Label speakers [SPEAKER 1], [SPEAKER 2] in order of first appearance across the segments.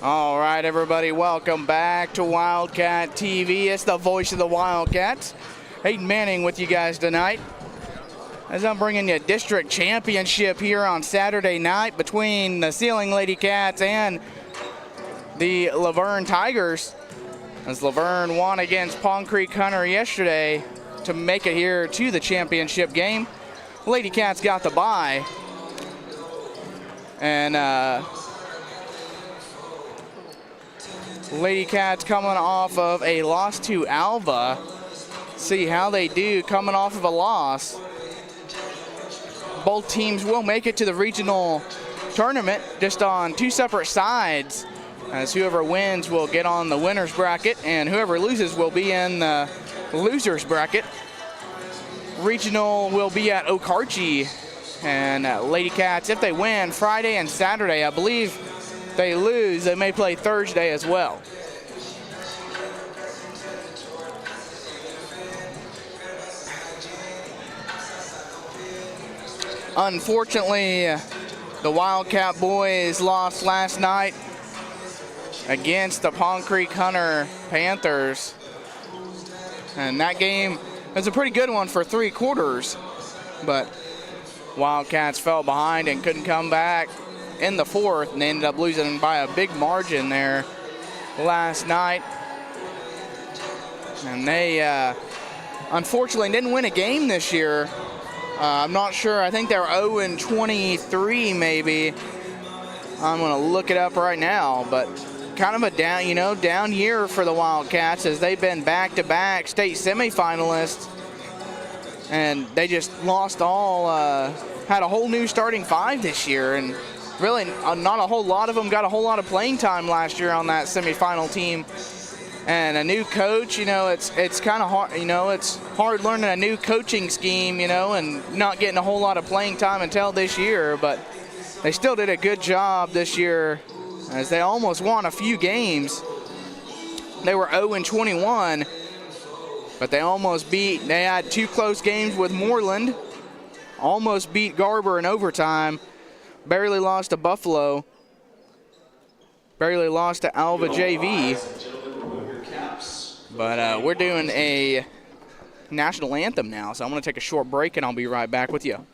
[SPEAKER 1] All right, everybody, welcome back to Wildcat TV. It's the voice of the Wildcats. Hayden Manning with you guys tonight, as I'm bringing you a district championship here on Saturday night between the Sealing Lady Cats and the Laverne Tigers, as Laverne won against Pond Creek Hunter yesterday to make it here to the championship game. Lady Cats got the bye, and Lady Cats coming off of a loss to Alva. See how they do coming off of a loss. Both teams will make it to the regional tournament, just on two separate sides, as whoever wins will get on the winner's bracket and whoever loses will be in the loser's bracket. Regional will be at Okarche, and Lady Cats, if they win Friday and Saturday, I believe they lose, they may play Thursday as well. Unfortunately, the Wildcat boys lost last night against the Pond Creek Hunter Panthers. And that game was a pretty good one for 3 quarters, but Wildcats fell behind and couldn't come back in the 4th, and they ended up losing by a big margin there last night. And they unfortunately didn't win a game this year. I'm not sure. I think they're 0-23 maybe. I'm going to look it up right now, but kind of a down year for the Wildcats, as they've been back-to-back state semifinalists, and they just lost all, had a whole new starting 5 this year, and really not a whole lot of them got a whole lot of playing time last year on that semifinal team. And a new coach, it's kind of hard, it's hard learning a new coaching scheme, and not getting a whole lot of playing time until this year, but they still did a good job this year, as they almost won a few games. They were 0-21, but they had 2 close games with Moreland, almost beat Garber in overtime, barely lost to Buffalo, barely lost to Alva JV. But we're doing a national anthem now, so I'm going to take a short break, and I'll be right back with you.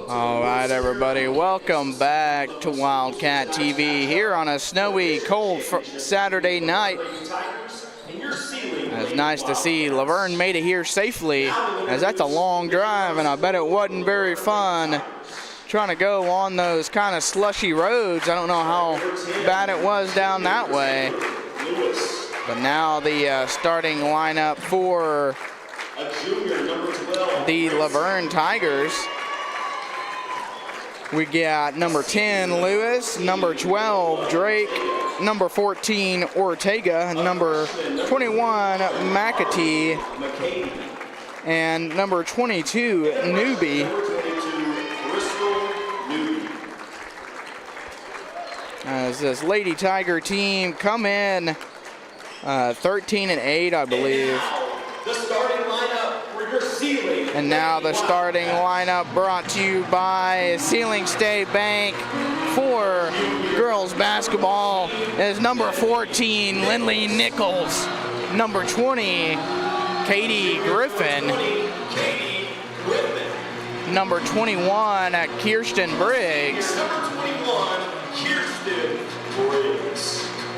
[SPEAKER 1] All right, everybody, welcome back to Wildcat TV here on a snowy, cold Saturday night. It's nice to see Laverne made it here safely, as that's a long drive, and I bet it wasn't very fun trying to go on those kind of slushy roads. I don't know how bad it was down that way. But now the starting lineup for the Laverne Tigers. We got number 10, Lewis, number 12, Drake, number 14, Ortega, number 21, McAtee, and number 22, Newby. As this Lady Tiger team come in 13-8, I believe.
[SPEAKER 2] The starting lineup for your Sealing
[SPEAKER 1] And now the starting lineup brought to you by Sealing State Bank for girls basketball is number 14, Lindley Nichols. Number 20, Katie Griffin. Number 21, Kirsten Briggs.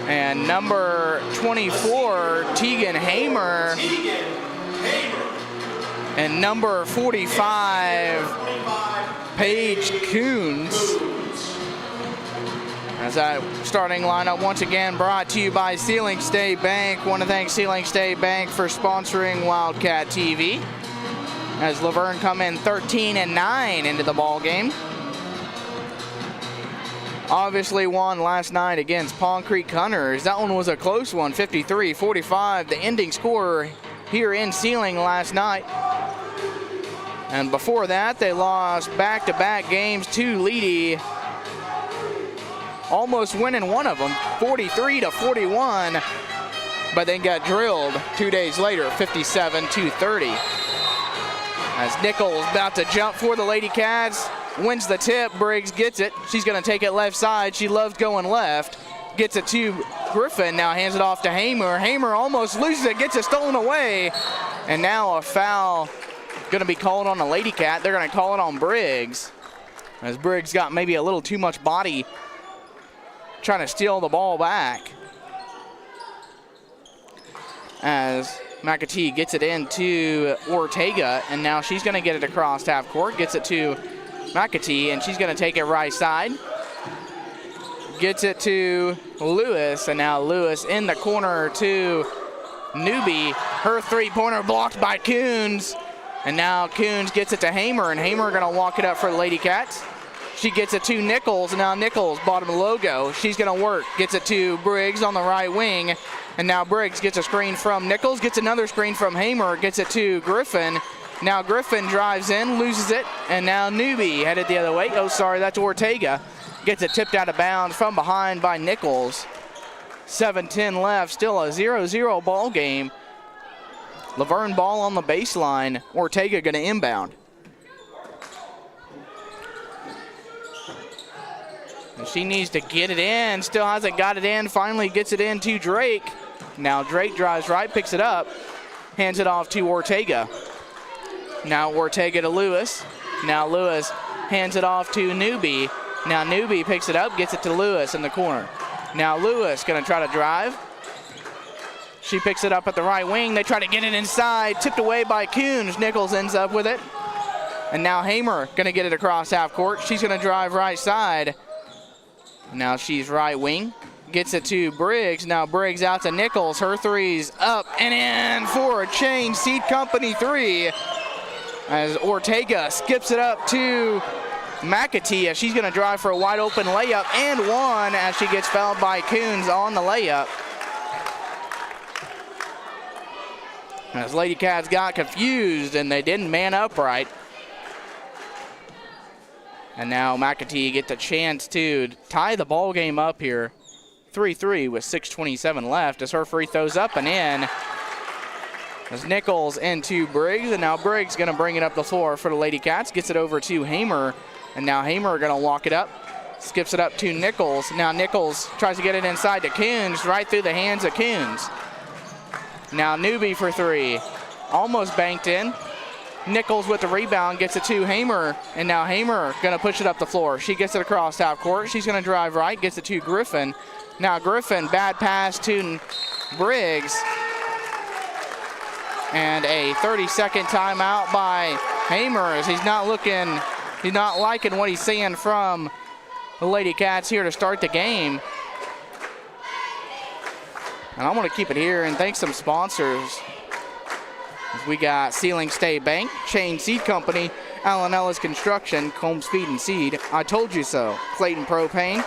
[SPEAKER 1] And number 24, Tegan Hamer. And number 45, Paige Coons. As that starting lineup once again brought to you by Sealing State Bank. Want to thank Sealing State Bank for sponsoring Wildcat TV. As Laverne come in 13-9 into the ball game. Obviously won last night against Palm Creek Hunters. That one was a close one, 53-45. The ending score here in Sealing last night. And before that, they lost back-to-back games to Leedy, almost winning one of them, 43-41, but then got drilled 2 days later, 57-30. As Nichols about to jump for the Lady Cats, wins the tip, Briggs gets it. She's gonna take it left side. She loves going left. Gets it to Griffin, now hands it off to Hamer. Hamer almost loses it, gets it stolen away. And now a foul gonna be called on the Lady Cat. They're gonna call it on Briggs, as Briggs got maybe a little too much body trying to steal the ball back. As McAtee gets it into Ortega, and now she's gonna get it across half court, gets it to McAtee, and she's gonna take it right side. Gets it to Lewis, and now Lewis in the corner to Newby. Her three-pointer blocked by Coons. And now Coons gets it to Hamer, and Hamer gonna walk it up for the Lady Cats. She gets it to Nichols, and now Nichols, bottom logo. She's gonna work, gets it to Briggs on the right wing. And now Briggs gets a screen from Nichols, gets another screen from Hamer, gets it to Griffin. Now Griffin drives in, loses it, and now Newby headed the other way. Oh, sorry, that's Ortega. Gets it tipped out of bounds from behind by Nichols. 7:10 left, still a 0-0 ball game. Laverne ball on the baseline. Ortega gonna inbound. And she needs to get it in, still hasn't got it in, finally gets it in to Drake. Now Drake drives right, picks it up, hands it off to Ortega. Now Ortega to Lewis. Now Lewis hands it off to Newby. Now Newby picks it up, gets it to Lewis in the corner. Now Lewis gonna try to drive. She picks it up at the right wing. They try to get it inside, tipped away by Coons. Nichols ends up with it. And now Hamer gonna get it across half court. She's gonna drive right side. Now she's right wing. Gets it to Briggs. Now Briggs out to Nichols. Her three's up and in for a Chain Seed Company three. As Ortega skips it up to McAtee. She's gonna drive for a wide open layup and one as she gets fouled by Coons on the layup. As Lady Cats got confused and they didn't man up right. And now McAtee gets a chance to tie the ball game up here. 3-3 with 6:27 left as her free throws up and in. As Nichols into Briggs, and now Briggs gonna bring it up the floor for the Lady Cats. Gets it over to Hamer, and now Hamer gonna walk it up. Skips it up to Nichols. Now Nichols tries to get it inside to Coons, right through the hands of Coons. Now Newby for three, almost banked in. Nichols with the rebound, gets it to Hamer, and now Hamer gonna push it up the floor. She gets it across half court. She's gonna drive right, gets it to Griffin. Now Griffin, bad pass to Briggs. And a 30-second timeout by Hamer as he's not liking what he's seeing from the Lady Cats here to start the game. And I want to keep it here and thank some sponsors. We got Sealing State Bank, Chain Seed Company, Allen Ellis Construction, Combs Feed and Seed, I Told You So, Clayton Propane,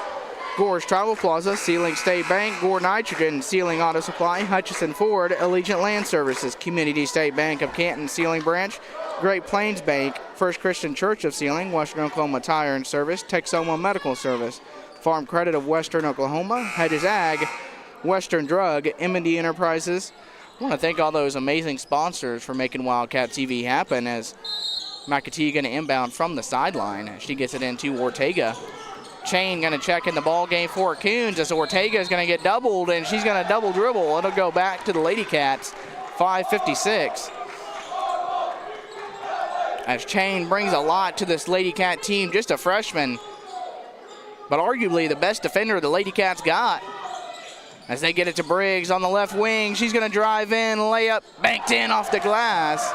[SPEAKER 1] Gore's Travel Plaza, Sealing State Bank, Gore Nitrogen, Sealing Auto Supply, Hutchison Ford, Allegiant Land Services, Community State Bank of Canton, Sealing Branch, Great Plains Bank, First Christian Church of Sealing, Western Oklahoma Tire and Service, Texoma Medical Service, Farm Credit of Western Oklahoma, Hedges Ag, Western Drug, M&D Enterprises. I want to thank all those amazing sponsors for making Wildcat TV happen as McAtee going to inbound from the sideline. She gets it into Ortega. Chain going to check in the ball game for Coons as Ortega is going to get doubled, and she's going to double dribble. It'll go back to the Lady Cats. 5:56. As Chain brings a lot to this Lady Cat team, just a freshman, but arguably the best defender the Lady Cats got. As they get it to Briggs on the left wing, she's going to drive in, layup, banked in off the glass.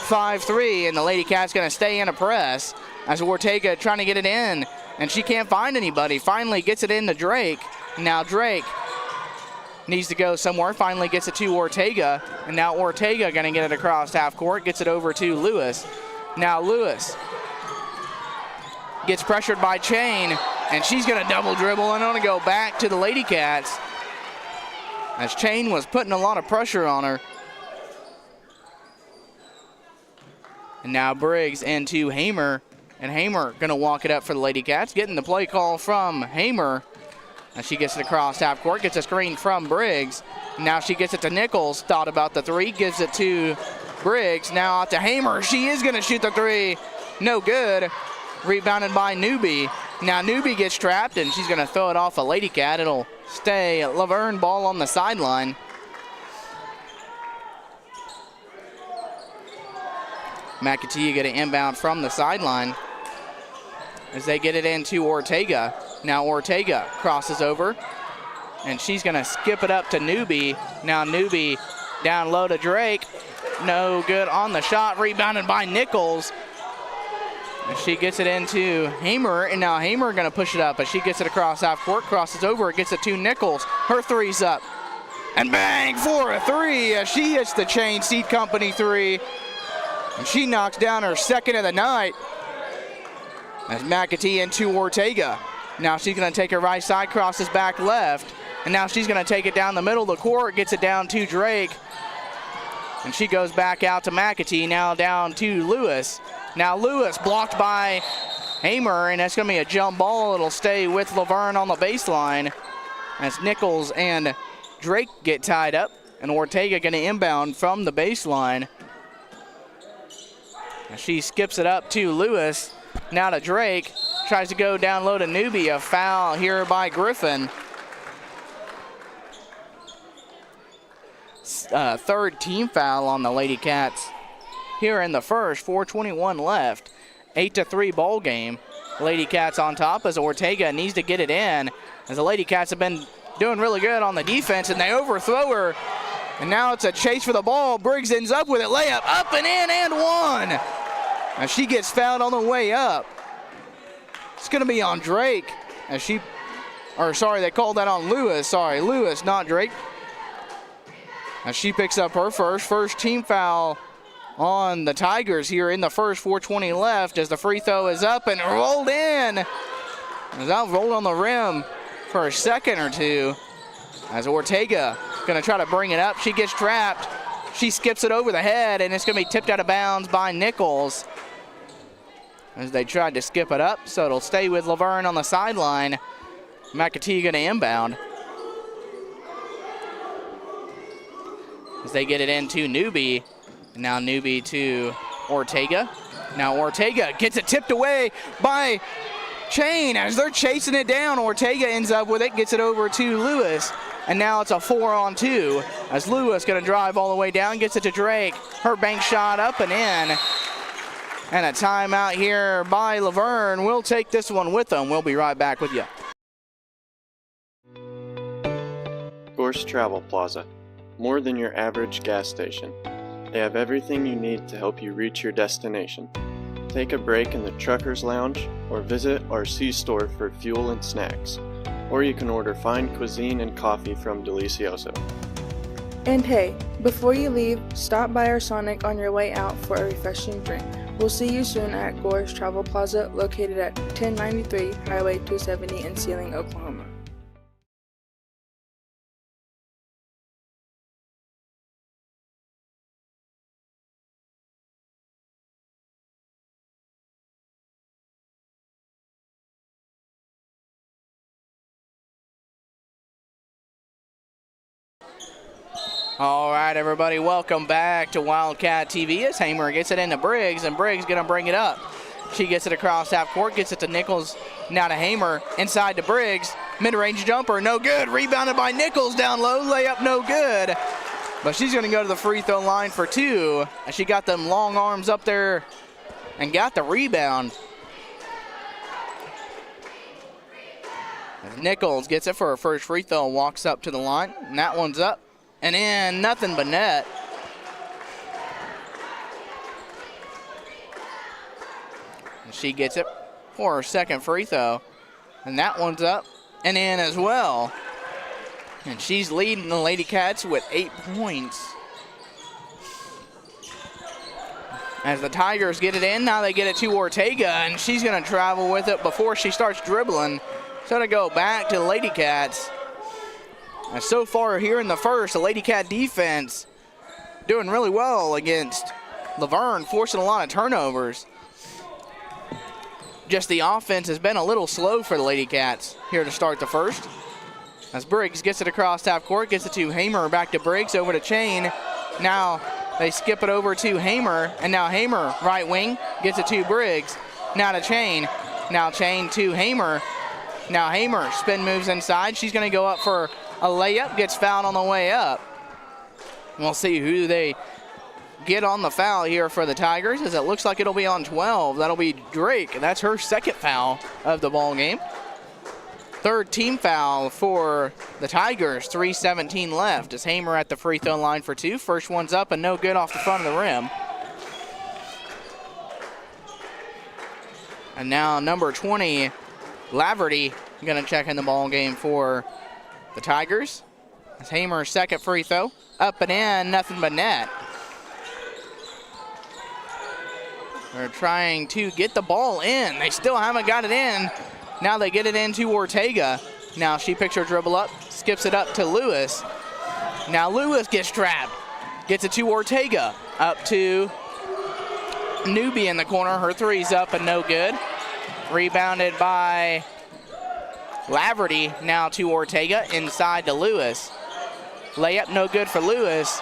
[SPEAKER 1] 5-3, and the Lady Cat's going to stay in a press as Ortega trying to get it in, and she can't find anybody. Finally gets it into Drake. Now Drake needs to go somewhere, finally gets it to Ortega, and now Ortega going to get it across half court, gets it over to Lewis. Now Lewis gets pressured by Chain, and she's going to double dribble and going to go back to the Lady Cats as Chain was putting a lot of pressure on her. And now Briggs into Hamer, and Hamer going to walk it up for the Lady Cats, getting the play call from Hamer. And she gets it across half court, gets a screen from Briggs. Now she gets it to Nichols, thought about the three, gives it to Briggs. Now out to Hamer, she is going to shoot the three. No good. Rebounded by Newby. Now Newby gets trapped, and she's going to throw it off a Lady Cat. It'll stay Laverne ball on the sideline. McAtee going to inbound from the sideline as they get it into Ortega. Now Ortega crosses over, and she's going to skip it up to Newby. Now Newby down low to Drake. No good on the shot. Rebounded by Nichols. And she gets it into Hamer, and now Hamer going to push it up, but she gets it across half court, crosses over, gets it to Nichols. Her three's up. And bang for a three as she hits the Chain Seed Company three. And she knocks down her second of the night. As McAtee into Ortega. Now she's going to take her right side, crosses back left. And now she's going to take it down the middle of the court, gets it down to Drake. And she goes back out to McAtee, now down to Lewis. Now Lewis blocked by Hamer, and that's going to be a jump ball. It'll stay with Laverne on the baseline as Nichols and Drake get tied up. And Ortega going to inbound from the baseline. She skips it up to Lewis. Now to Drake. Tries to go down low to Newby. A foul here by Griffin. Third team foul on the Lady Cats here in the first. 4:21 left. 8-3 ball game. Lady Cats on top as Ortega needs to get it in. As the Lady Cats have been doing really good on the defense, and they overthrow her. And now it's a chase for the ball. Briggs ends up with it. Layup up and in and one. And she gets fouled on the way up. It's going to be on Drake. As she, or sorry, they called that on Lewis. Sorry, Lewis, not Drake. As she picks up her first team foul on the Tigers here in the first. 4:20 left as the free throw is up and rolled in. As that rolled on the rim for a second or two. As Ortega going to try to bring it up. She gets trapped. She skips it over the head, and it's going to be tipped out of bounds by Nichols as they tried to skip it up. So it'll stay with Laverne on the sideline. McAtee going to inbound as they get it into Newby. And now Newby to Ortega. Now Ortega gets it tipped away by Chain as they're chasing it down. Ortega ends up with it, gets it over to Lewis. And now it's a 4-on-2 as Lewis going to drive all the way down, gets it to Drake. Her bank shot up and in. And a timeout here by Laverne. We'll take this one with them. We'll be right back with you.
[SPEAKER 2] Gorse Travel Plaza. More than your average gas station. They have everything you need to help you reach your destination. Take a break in the Trucker's Lounge or visit our C-store for fuel and snacks. Or you can order fine cuisine and coffee from Delicioso.
[SPEAKER 3] And hey, before you leave, stop by our Sonic on your way out for a refreshing drink. We'll see you soon at Gorse Travel Plaza, located at 1093 Highway 270 in Sealing, Oklahoma.
[SPEAKER 1] All right, everybody, welcome back to Wildcat TV as Hamer gets it into Briggs, and Briggs going to bring it up. She gets it across half court, gets it to Nichols, now to Hamer, inside to Briggs. Mid-range jumper, no good. Rebounded by Nichols down low, layup no good. But she's going to go to the free throw line for two. She got them long arms up there and got the rebound. As Nichols gets it for her first free throw and walks up to the line, and that one's up and in, nothing but net. And she gets it for her second free throw, and that one's up and in as well. And she's leading the Lady Cats with 8 points. As the Tigers get it in, now they get it to Ortega, and she's going to travel with it before she starts dribbling. So to go back to the Lady Cats. And so far here in the first, the Lady Cat defense doing really well against Laverne, forcing a lot of turnovers. Just the offense has been a little slow for the Lady Cats here to start the first. As Briggs gets it across half court, gets it to Hamer, back to Briggs, over to Chain. Now they skip it over to Hamer, and now Hamer, right wing, gets it to Briggs. Now to Chain. Now Chain to Hamer. Now Hamer, spin moves inside. She's going to go up for a layup, gets fouled on the way up. We'll see who they get on the foul here for the Tigers, as it looks like it'll be on 12. That'll be Drake, and that's her second foul of the ball game. Third team foul for the Tigers, 3:17 left, as Hamer at the free throw line for two. First one's up and no good off the front of the rim. And now number 20, Laverne, going to check in the ball game for the Tigers. As Hamer's second free throw, up and in, nothing but net. They're trying to get the ball in. They still haven't got it in. Now they get it into Ortega. Now she picks her dribble up, skips it up to Lewis. Now Lewis gets trapped, gets it to Ortega, up to Newbie in the corner. Her three's up and no good. Rebounded by Laverne, now to Ortega, inside to Lewis. Layup no good for Lewis.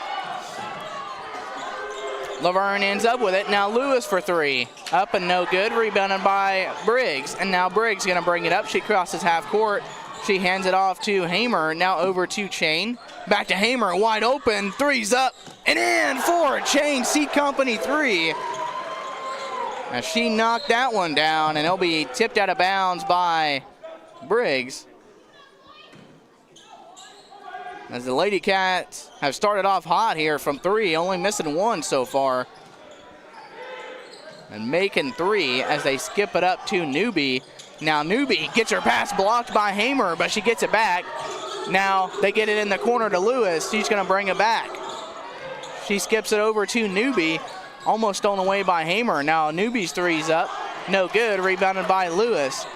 [SPEAKER 1] Laverne ends up with it. Now Lewis for three. Up and no good. Rebounded by Briggs. And now Briggs going to bring it up. She crosses half court. She hands it off to Hamer. Now over to Chain. Back to Hamer. Wide open. Three's up and in for Chain. Seed Company three. Now she knocked that one down, and it'll be tipped out of bounds by Briggs. As the Lady Cats have started off hot here from three, only missing one so far. And making three as they skip it up to Newbie. Now Newbie gets her pass blocked by Hamer, but she gets it back. Now they get it in the corner to Lewis. She's going to bring it back. She skips it over to Newbie, almost stolen away by Hamer. Now Newbie's three's up, no good, rebounded by Lewis.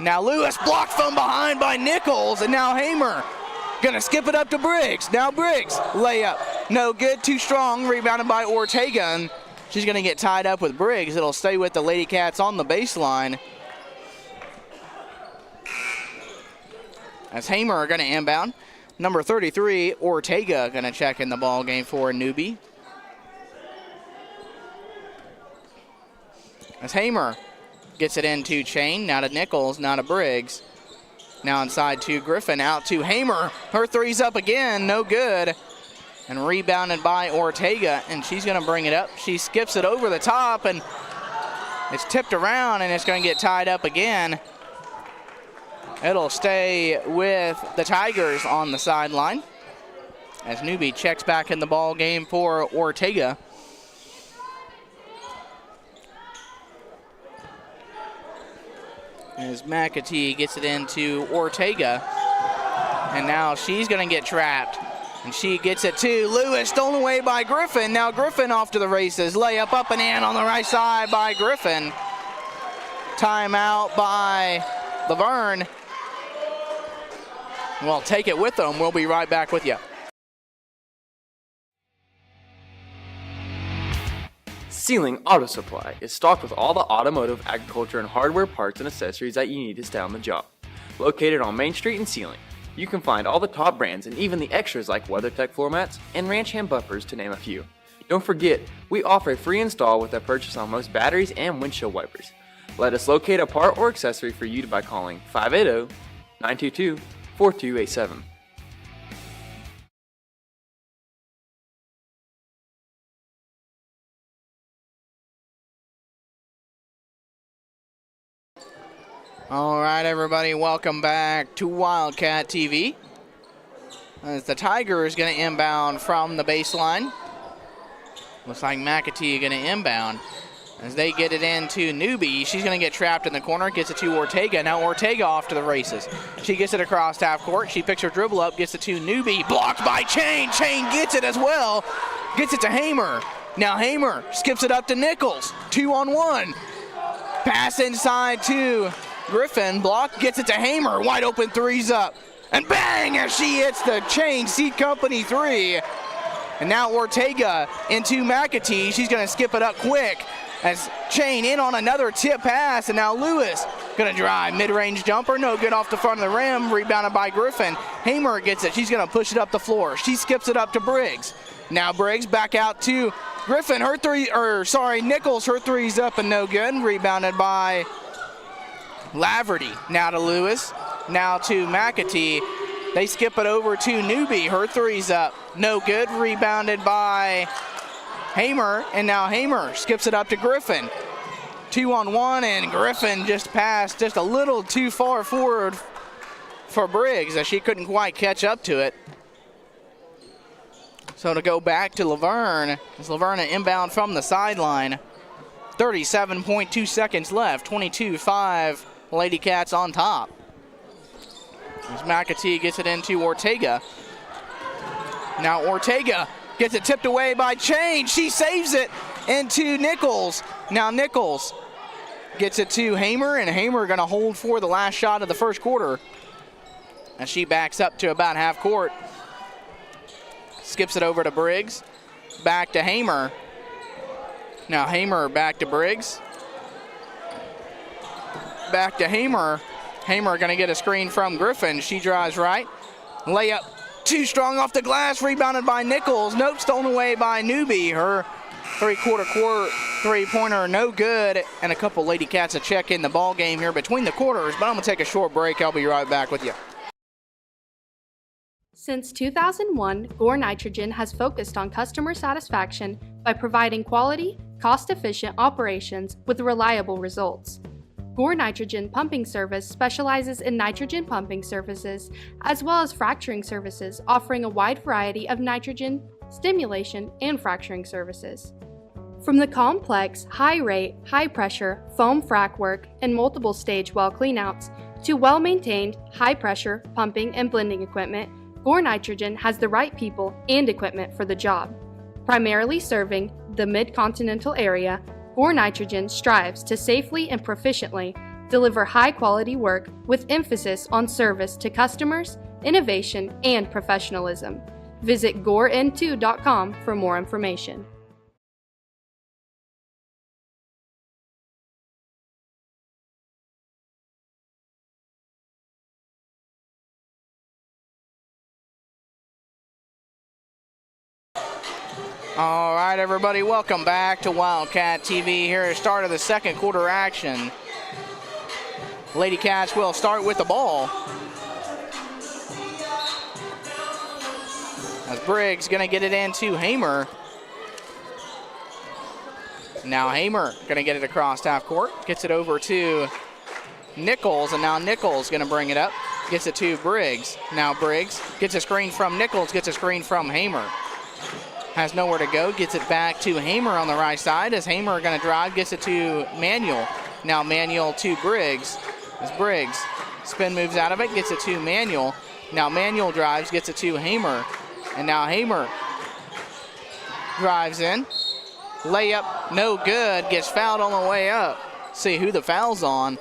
[SPEAKER 1] Now Lewis blocked from behind by Nichols, and now Hamer gonna skip it up to Briggs. Now Briggs, layup, no good, too strong, rebounded by Ortega, and she's gonna get tied up with Briggs. It'll stay with the Lady Cats on the baseline. As Hamer are gonna inbound. Number 33, Ortega, gonna check in the ball game for a Newbie. As Hamer gets it into Chain, now to Nichols, now to Briggs. Now inside to Griffin, out to Hamer. Her three's up again, no good. And rebounded by Ortega, and she's gonna bring it up. She skips it over the top, and it's tipped around, and it's gonna get tied up again. It'll stay with the Tigers on the sideline as Newbie checks back in the ball game for Ortega. As McAtee gets it into Ortega. And now she's going to get trapped. And she gets it to Lewis, stolen away by Griffin. Now Griffin off to the races. Layup up and in on the right side by Griffin. Timeout by Laverne. Well, take it with them. We'll be right back with you.
[SPEAKER 4] Sealing Auto Supply is stocked with all the automotive, agriculture, and hardware parts and accessories that you need to stay on the job. Located on Main Street in Sealing. You can find all the top brands and even the extras like WeatherTech floor mats and Ranch Hand bumpers to name a few. Don't forget, we offer a free install with a purchase on most batteries and windshield wipers. Let us locate a part or accessory for you by calling 580-922-4287.
[SPEAKER 1] All right, everybody, welcome back to Wildcat TV. As the Tigers going to inbound from the baseline. Looks like McAtee going to inbound. As they get it into Newbie, she's going to get trapped in the corner, gets it to Ortega. Now Ortega off to the races. She gets it across half court. She picks her dribble up, gets it to Newbie. Blocked by Chain. Chain gets it as well. Gets it to Hamer. Now Hamer skips it up to Nichols. 2-on-1. Pass inside to Griffin. Block, gets it to Hamer. Wide open threes up. And bang, as she hits the Chain Seed Company three. And now Ortega into McAtee. She's going to skip it up quick as Chain in on another tip pass. And now Lewis going to drive. Mid-range jumper, no good off the front of the rim. Rebounded by Griffin. Hamer gets it. She's going to push it up the floor. She skips it up to Briggs. Now Briggs back out to Griffin. Nichols. Her three's up and no good. Rebounded by Laverne. Now to Lewis. Now to McAtee. They skip it over to Newbie. Her three's up. No good. Rebounded by Hamer. And now Hamer skips it up to Griffin. 2-on-1, and Griffin just passed just a little too far forward for Briggs as she couldn't quite catch up to it. So to go back to Laverne, as Laverne inbound from the sideline. 37.2 seconds left. 22-5. Lady Cats on top. As McAtee gets it into Ortega. Now Ortega gets it tipped away by Chain. She saves it into Nichols. Now Nichols gets it to Hamer, and Hamer going to hold for the last shot of the first quarter. As she backs up to about half court. Skips it over to Briggs. Back to Hamer. Now Hamer back to Briggs. Back to Hamer. Hamer going to get a screen from Griffin. She drives right. Layup too strong off the glass. Rebounded by Nichols. Nope, stolen away by Newbie. Her three-quarter three-pointer no good. And a couple Lady Cats to check in the ball game here between the quarters. But I'm going to take a short break. I'll be right back with you.
[SPEAKER 5] Since 2001, Gore Nitrogen has focused on customer satisfaction by providing quality, cost-efficient operations with reliable results. Gore Nitrogen Pumping Service specializes in nitrogen pumping services as well as fracturing services, offering a wide variety of nitrogen, stimulation, and fracturing services. From the complex, high-rate, high-pressure foam frac work and multiple stage well cleanouts to well-maintained, high-pressure pumping and blending equipment, Gore Nitrogen has the right people and equipment for the job. Primarily serving the mid-continental area, Gore Nitrogen strives to safely and proficiently deliver high-quality work with emphasis on service to customers, innovation, and professionalism. Visit gorend2.com for more information.
[SPEAKER 1] All right, everybody, welcome back to Wildcat TV. Here at the start of the second quarter action. Lady Cats will start with the ball. As Briggs going to get it into Hamer. Now Hamer going to get it across half court. Gets it over to Nichols, and now Nichols going to bring it up. Gets it to Briggs. Now Briggs gets a screen from Nichols, gets a screen from Hamer. Has nowhere to go, gets it back to Hamer on the right side as Hamer going to drive, gets it to Manuel. Now Manuel to Briggs as Briggs spin moves out of it, gets it to Manuel. Now Manuel drives, gets it to Hamer. And now Hamer drives in. Layup, no good, gets fouled on the way up. See who the foul's on.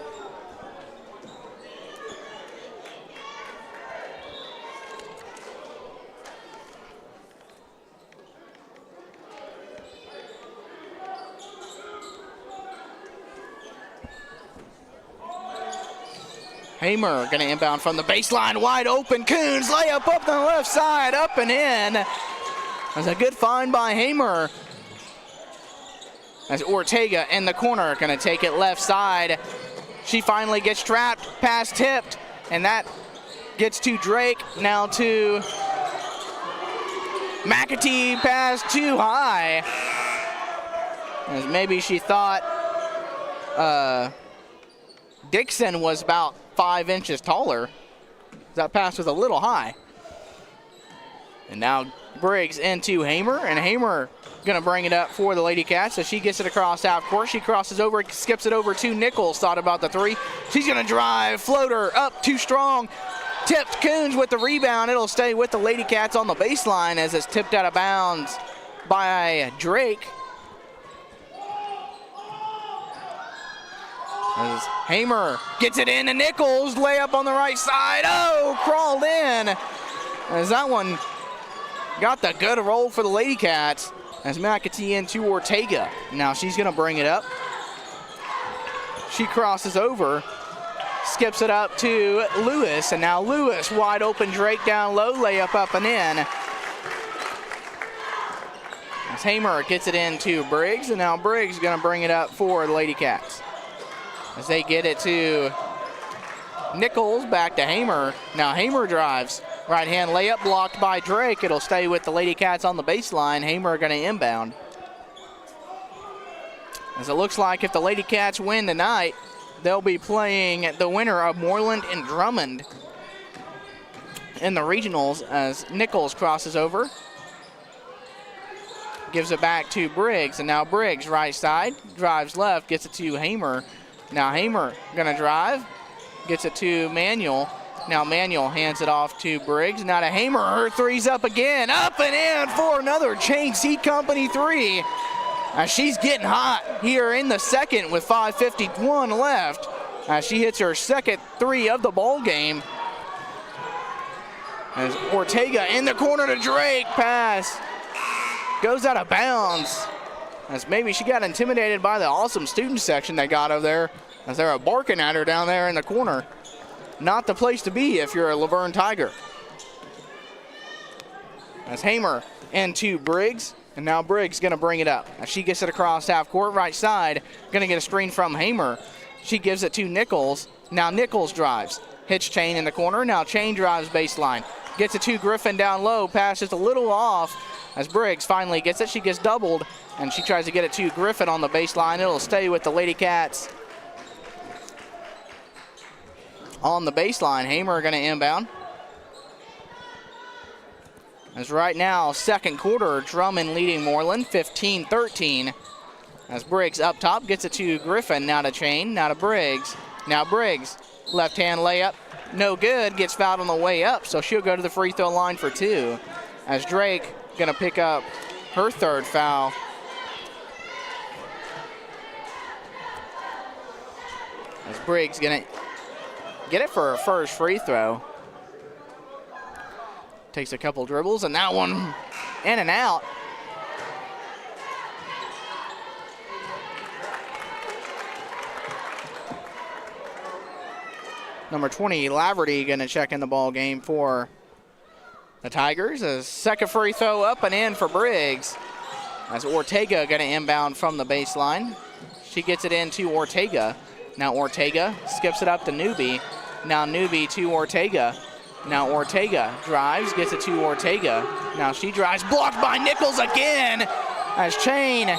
[SPEAKER 1] Hamer going to inbound from the baseline, wide open. Coons layup up the left side, up and in. That's a good find by Hamer. As Ortega in the corner, going to take it left side. She finally gets trapped, pass tipped, and that gets to Drake, now to McAtee, pass too high. As maybe she thought Dixon was about 5 inches taller. That pass was a little high. And now Briggs into Hamer, and Hamer gonna bring it up for the Lady Cats as she gets it across half court. She crosses over, skips it over to Nichols, thought about the three. She's gonna drive, floater up, too strong. Tipped, Coons with the rebound. It'll stay with the Lady Cats on the baseline as it's tipped out of bounds by Drake. As Hamer gets it in to Nichols, layup on the right side. Oh, crawled in. As that one got the good roll for the Lady Cats. As McAtee into Ortega. Now she's gonna bring it up. She crosses over, skips it up to Lewis, and now Lewis wide open, Drake down low, layup up and in. As Hamer gets it into Briggs, and now Briggs gonna bring it up for the Lady Cats. As they get it to Nichols, back to Hamer. Now Hamer drives. Right hand layup blocked by Drake. It'll stay with the Lady Cats on the baseline. Hamer gonna inbound. As it looks like if the Lady Cats win tonight, they'll be playing the winner of Moreland and Drummond in the regionals as Nichols crosses over. Gives it back to Briggs, and now Briggs right side, drives left, gets it to Hamer. Now Hamer gonna drive, gets it to Manuel. Now Manuel hands it off to Briggs. Now to Hamer, her three's up again, up and in for another Chain Seed Company three. She's getting hot here in the second with 5:51 left. She hits her second three of the ball game. As Ortega in the corner to Drake, pass goes out of bounds. As maybe she got intimidated by the awesome student section they got over there as they were barking at her down there in the corner. Not the place to be if you're a Laverne Tiger. As Hamer into Briggs, and now Briggs gonna bring it up. As she gets it across half court, right side, gonna get a screen from Hamer. She gives it to Nichols. Now Nichols drives, hits Chain in the corner. Now Chain drives baseline, gets it to Griffin down low, passes a little off. As Briggs finally gets it, she gets doubled, and she tries to get it to Griffin on the baseline. It'll stay with the Lady Cats on the baseline. Hamer gonna inbound. As right now, second quarter, Drummond leading Moreland 15-13. As Briggs up top, gets it to Griffin, now to Chain, now to Briggs. Now Briggs, left hand layup, no good, gets fouled on the way up, so she'll go to the free throw line for two. As Drake gonna pick up her third foul. As Briggs gonna get it for her first free throw. Takes a couple dribbles, and that one in and out. Number 20, Laverne, gonna check in the ball game for the Tigers. A second free throw up and in for Briggs. As Ortega gonna inbound from the baseline. She gets it into Ortega. Now Ortega skips it up to Newby. Now Newby to Ortega. Now Ortega drives, gets it to Ortega. Now she drives, blocked by Nichols again. As Chain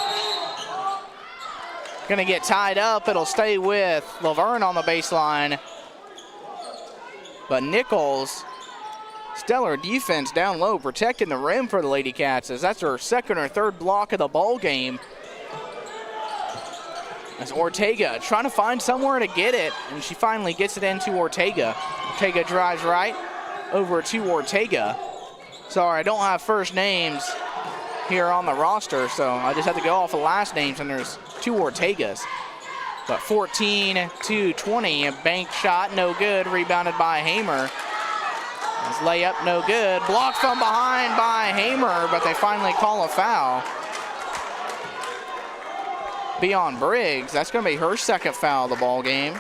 [SPEAKER 1] gonna get tied up. It'll stay with Laverne on the baseline. But Nichols, stellar defense down low, protecting the rim for the Lady Cats as that's her second or third block of the ball game. As Ortega trying to find somewhere to get it, and she finally gets it into Ortega. Ortega drives right over to Ortega. Sorry, I don't have first names here on the roster, so I just have to go off of last names, and there's two Ortegas. But 14-20, a bank shot, no good, rebounded by Hamer. As layup, no good, blocked from behind by Hamer, but they finally call a foul. Be on Briggs. That's going to be her second foul of the ball game.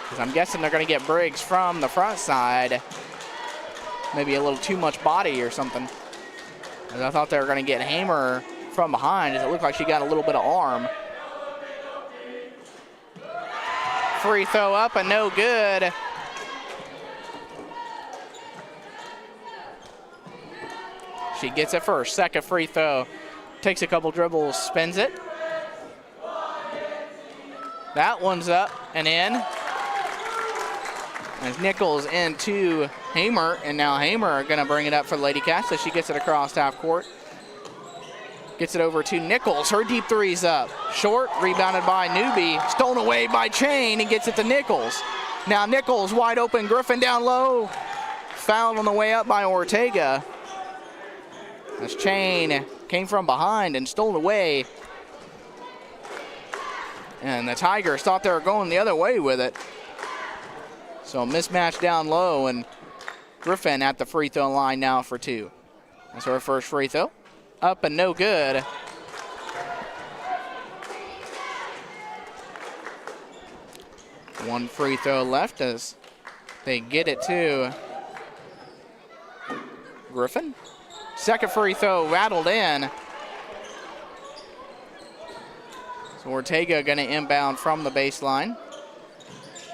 [SPEAKER 1] 'Cause I'm guessing they're going to get Briggs from the front side. Maybe a little too much body or something. As I thought they were going to get Hamer from behind, as it looked like she got a little bit of arm. Free throw up and no good. She gets it first. Second free throw. Takes a couple dribbles, spins it. That one's up and in. As Nichols into Hamer, and now Hamer going to bring it up for Lady Cats as she gets it across half court. Gets it over to Nichols. Her deep three's up. Short, rebounded by Newby. Stolen away by Chain and gets it to Nichols. Now Nichols wide open. Griffin down low. Fouled on the way up by Ortega. As Chain came from behind and stole away. And the Tigers thought they were going the other way with it. So mismatch down low, and Griffin at the free throw line now for 2. That's her first free throw. Up and no good. One free throw left as they get it to Griffin. Second free throw rattled in. So Ortega going to inbound from the baseline.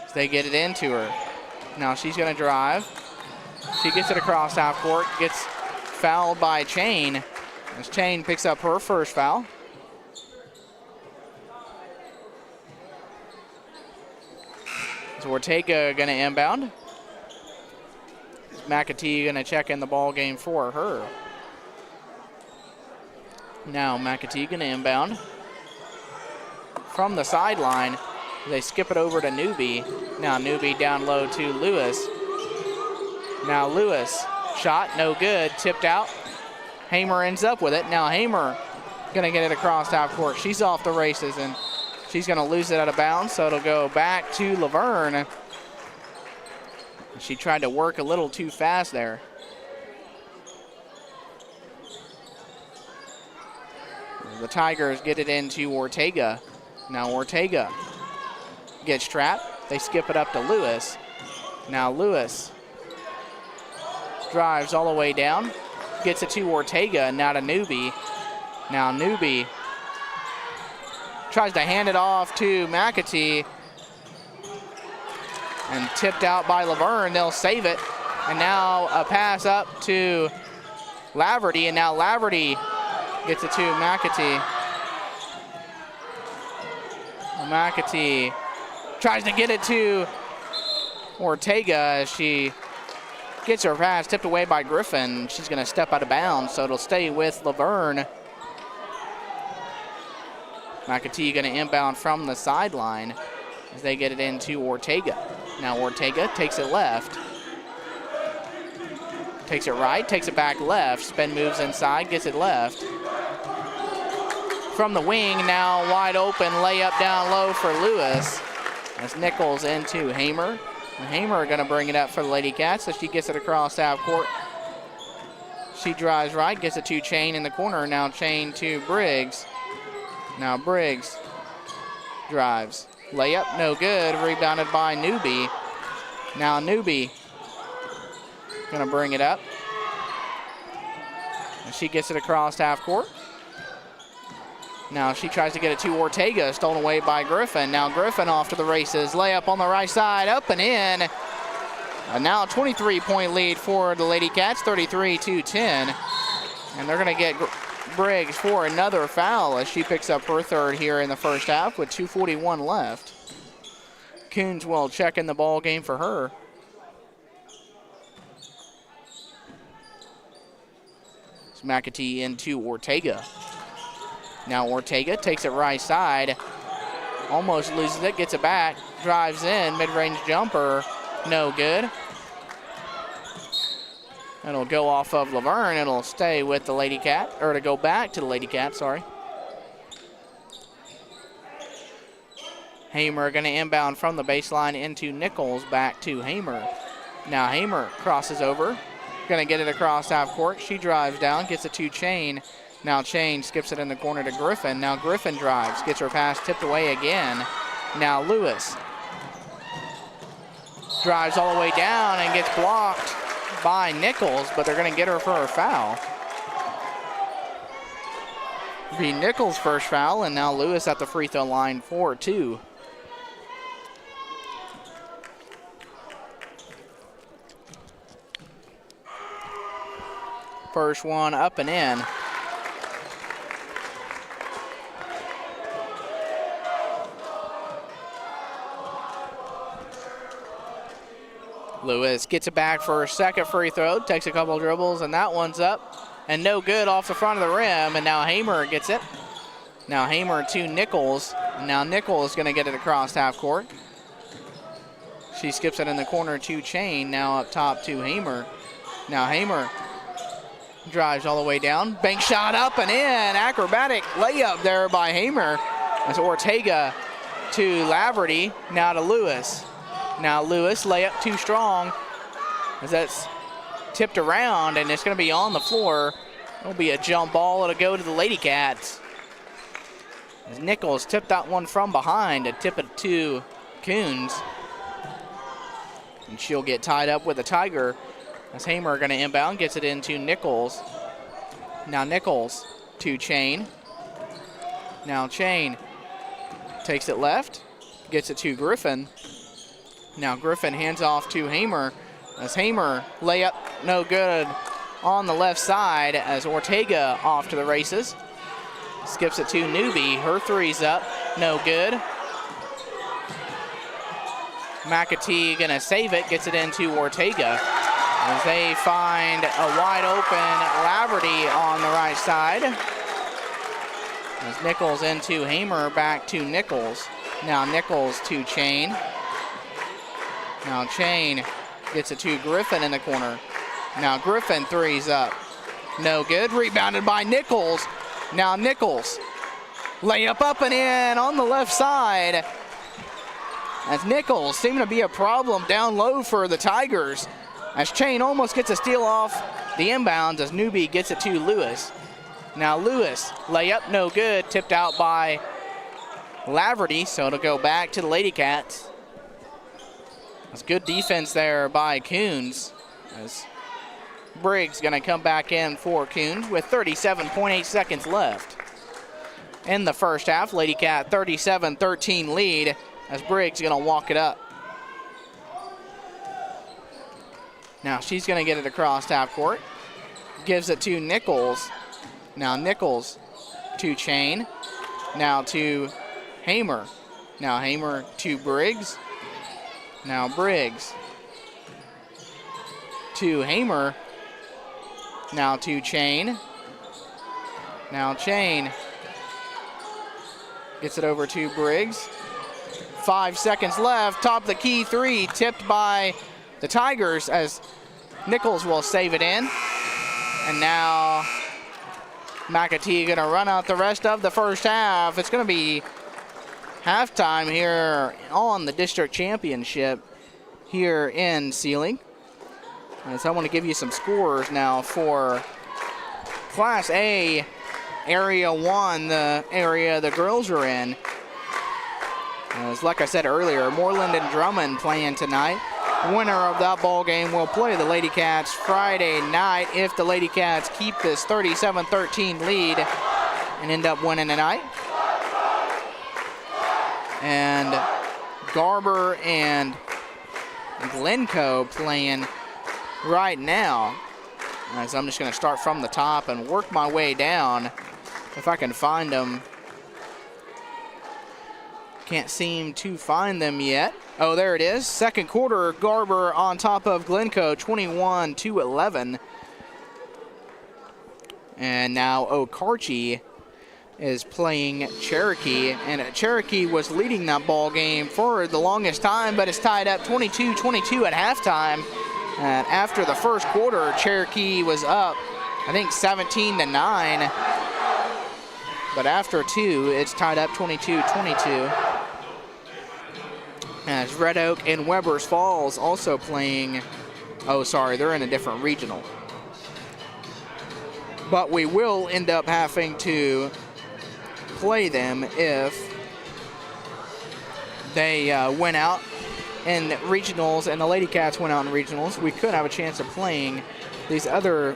[SPEAKER 1] As they get it into her. Now she's going to drive. She gets it across half court. Gets fouled by Chain. As Chain picks up her first foul. So Ortega going to inbound. McAtee going to check in the ball game for her. Now McAtee going to inbound from the sideline. They skip it over to Newby. Now Newby down low to Lewis. Now Lewis, shot no good, tipped out. Hamer ends up with it. Now Hamer gonna get it across half court. She's off the races and she's gonna lose it out of bounds, so it'll go back to Laverne. She tried to work a little too fast there. The Tigers get it into Ortega. Now Ortega gets trapped. They skip it up to Lewis. Now Lewis drives all the way down. Gets it to Ortega, now to Newby. Now Newby tries to hand it off to McAtee. And tipped out by Laverne. They'll save it. And now a pass up to Laverty. And now Laverty gets it to McAtee. McAtee tries to get it to Ortega as she gets her pass tipped away by Griffin. She's going to step out of bounds, so it'll stay with Laverne. McAtee going to inbound from the sideline as they get it into Ortega. Now Ortega takes it left. Takes it right, takes it back left. Spin moves inside, gets it left. From the wing, now wide open, layup down low for Lewis. As Nichols into Hamer. And Hamer going to bring it up for the Lady Cats as she gets it across half court. She drives right, gets it to Chain in the corner. Now Chain to Briggs. Now Briggs drives. Layup, no good. Rebounded by Newby. Now Newby going to bring it up. And she gets it across half court. Now she tries to get it to Ortega, stolen away by Griffin. Now Griffin off to the races. Layup on the right side, up and in. And now a 23-point lead for the Lady Cats, 33-10. And they're going to get Briggs for another foul as she picks up her third here in the first half with 2:41 left. Coons will check in the ball game for her. It's McAtee into Ortega. Now Ortega takes it right side, almost loses it, gets it back, drives in, mid-range jumper, no good. It'll go off of Laverne, it'll stay with the Lady Cat, or to go back to the Lady Cat, sorry. Hamer gonna inbound from the baseline into Nichols, back to Hamer. Now Hamer crosses over, gonna get it across half court, she drives down, gets it to Chain. Now Chain skips it in the corner to Griffin. Now Griffin drives, gets her pass tipped away again. Now Lewis drives all the way down and gets blocked by Nichols, but they're going to get her for a foul. Be Nichols' first foul, and now Lewis at the free throw line for 2. First one up and in. Lewis gets it back for a second free throw, takes a couple dribbles, and that one's up. And no good off the front of the rim, and now Hamer gets it. Now Hamer to Nichols, and now Nichols is going to get it across half court. She skips it in the corner to Chain, now up top to Hamer. Now Hamer drives all the way down, bank shot up and in, acrobatic layup there by Hamer. As Ortega to Laverne, now to Lewis. Now Lewis, layup too strong, as that's tipped around, and it's going to be on the floor. It'll be a jump ball. It'll go to the Lady Cats. As Nichols tipped that one from behind to tip it to Coons. And she'll get tied up with a Tiger. As Hamer going to inbound, gets it into Nichols. Now Nichols to Chain. Now Chain takes it left, gets it to Griffin. Now Griffin hands off to Hamer. As Hamer, layup no good on the left side, as Ortega off to the races. Skips it to Newby. Her three's up, no good. McAtee gonna save it, gets it into Ortega. As they find a wide open Laverne on the right side. As Nichols into Hamer, back to Nichols. Now Nichols to Chain. Now Chain gets it to Griffin in the corner. Now Griffin three's up. No good. Rebounded by Nichols. Now Nichols. Layup up and in on the left side. As Nichols seeming to be a problem down low for the Tigers. As Chain almost gets a steal off the inbounds as Newby gets it to Lewis. Now Lewis, layup no good. Tipped out by Laverne, so it'll go back to the Lady Cats. That's good defense there by Coons. As Briggs gonna come back in for Coons with 37.8 seconds left. In the first half, Lady Cat 37-13 lead as Briggs gonna walk it up. Now she's gonna get it across half court. Gives it to Nichols. Now Nichols to Chain. Now to Hamer. Now Hamer to Briggs. Now Briggs to Hamer. Now to Chain. Now Chain gets it over to Briggs. 5 seconds left. Top of the key three tipped by the Tigers as Nichols will save it in. And now McAtee gonna run out the rest of the first half. It's gonna be halftime here on the district championship here in Sealing. So I want to give you some scores now for Class A, Area 1, the area the girls are in. As like I said earlier, Moreland and Drummond playing tonight. Winner of that ball game will play the Lady Cats Friday night if the Lady Cats keep this 37-13 lead and end up winning tonight. And Garber and Glencoe playing right now. As I'm just going to start from the top and work my way down if I can find them. Can't seem to find them yet. Oh, there it is. Second quarter, Garber on top of Glencoe, 21-11. And now Okarche is playing Cherokee, and Cherokee was leading that ball game for the longest time, but it's tied up 22-22 at halftime. And after the first quarter, Cherokee was up, I think 17-9. But after two, it's tied up 22-22. As Red Oak and Webbers Falls also playing, oh sorry, they're in a different regional. But we will end up having to play them if they win out in regionals and the Lady Cats went out in regionals, we could have a chance of playing these other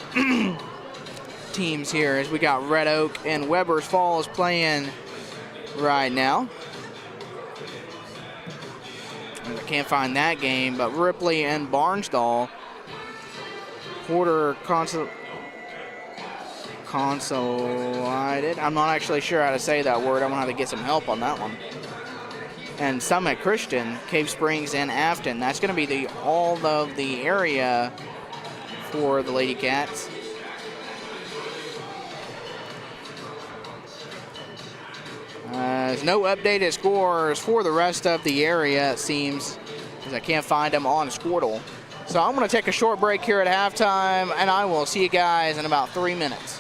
[SPEAKER 1] teams here, as we got Red Oak and Weber's Falls playing right now. I can't find that game, but Ripley and Barnsdall. Porter consolidated. I'm not actually sure how to say that word. I'm gonna have to get some help on that one. And Summit Christian, Cave Springs, and Afton. That's gonna be all of the area for the Lady Cats. There's no updated scores for the rest of the area, it seems, because I can't find them on Squirtle. So I'm going to take a short break here at halftime, and I will see you guys in about 3 minutes.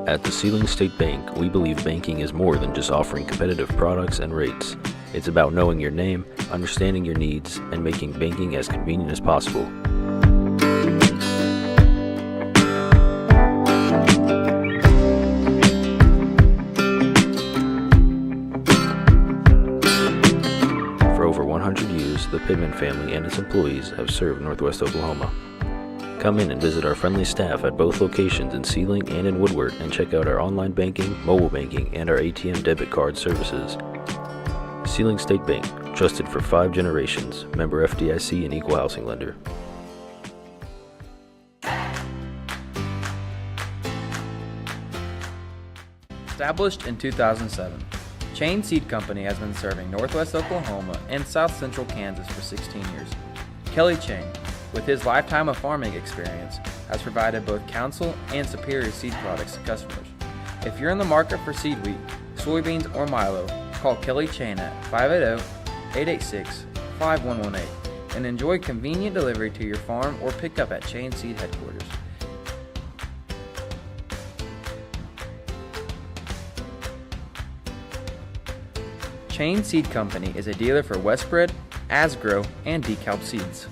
[SPEAKER 6] At the Sealing State Bank, we believe banking is more than just offering competitive products and rates. It's about knowing your name, understanding your needs, and making banking as convenient as possible. For over 100 years, the Pittman family and its employees have served Northwest Oklahoma. Come in and visit our friendly staff at both locations in Sealing and in Woodward, and check out our online banking, mobile banking, and our ATM debit card services. Sealing State Bank, trusted for 5 generations, member FDIC and equal housing lender.
[SPEAKER 4] Established in 2007, Chain Seed Company has been serving Northwest Oklahoma and South Central Kansas for 16 years. Kelly Chain, with his lifetime of farming experience, has provided both counsel and superior seed products to customers. If you're in the market for seed wheat, soybeans, or milo, call Kelly Chain at 580-886-5118 and enjoy convenient delivery to your farm or pickup at Chain Seed headquarters. Chain Seed Company is a dealer for Westbred, Asgrow, and DeKalb seeds.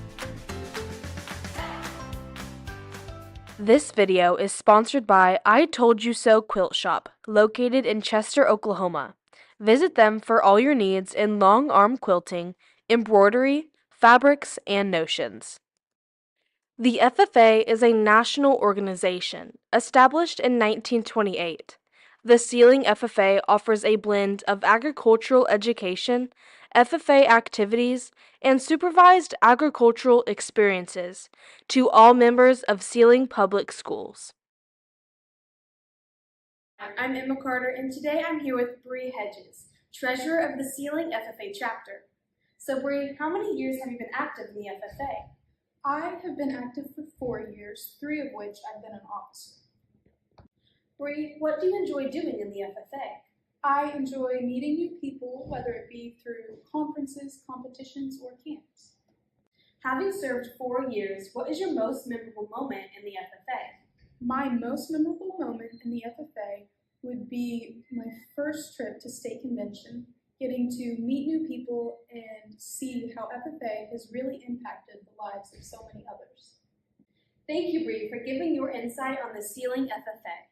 [SPEAKER 7] This video is sponsored by I Told You So Quilt Shop, located in Chester, Oklahoma. Visit them for all your needs in long arm quilting, embroidery, fabrics, and notions. The FFA is a national organization established in 1928. The Sealing FFA offers a blend of agricultural education, FFA activities, and supervised agricultural experiences to all members of Sealing Public Schools.
[SPEAKER 5] I'm Emma Carter, and today I'm here with Bree Hedges, treasurer of the Sealing FFA chapter. So Bree, how many years have you been active in the FFA?
[SPEAKER 8] I have been active for 4 years, 3 of which I've been an officer.
[SPEAKER 5] Bree, what do you enjoy doing in the FFA?
[SPEAKER 8] I enjoy meeting new people, whether it be through conferences, competitions, or camps.
[SPEAKER 5] Having served 4 years, what is your most memorable moment in the FFA?
[SPEAKER 8] My most memorable moment in the FFA would be my first trip to state convention, getting to meet new people and see how FFA has really impacted the lives of so many others.
[SPEAKER 5] Thank you, Bree, for giving your insight on the Sealing FFA.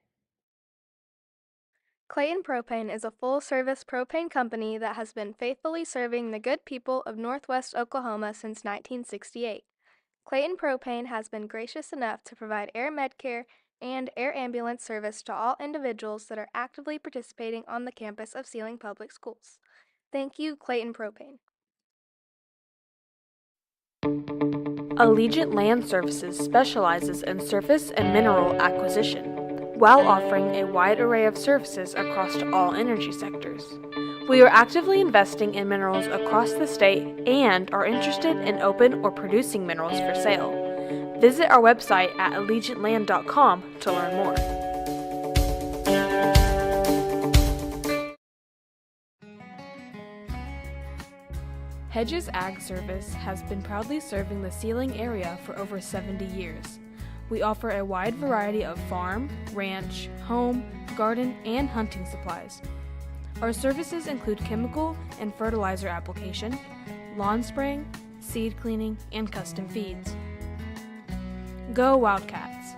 [SPEAKER 9] Clayton Propane is a full-service propane company that has been faithfully serving the good people of Northwest Oklahoma since 1968. Clayton Propane has been gracious enough to provide air medcare and air ambulance service to all individuals that are actively participating on the campus of Sealing Public Schools. Thank you, Clayton Propane.
[SPEAKER 7] Allegiant Land Services specializes in surface and mineral acquisition, while offering a wide array of services across all energy sectors. We are actively investing in minerals across the state and are interested in open or producing minerals for sale. Visit our website at allegiantland.com to learn more. Hedges Ag Service has been proudly serving the Sealing area for over 70 years. We offer a wide variety of farm, ranch, home, garden, and hunting supplies. Our services include chemical and fertilizer application, lawn spraying, seed cleaning, and custom feeds. Go Wildcats!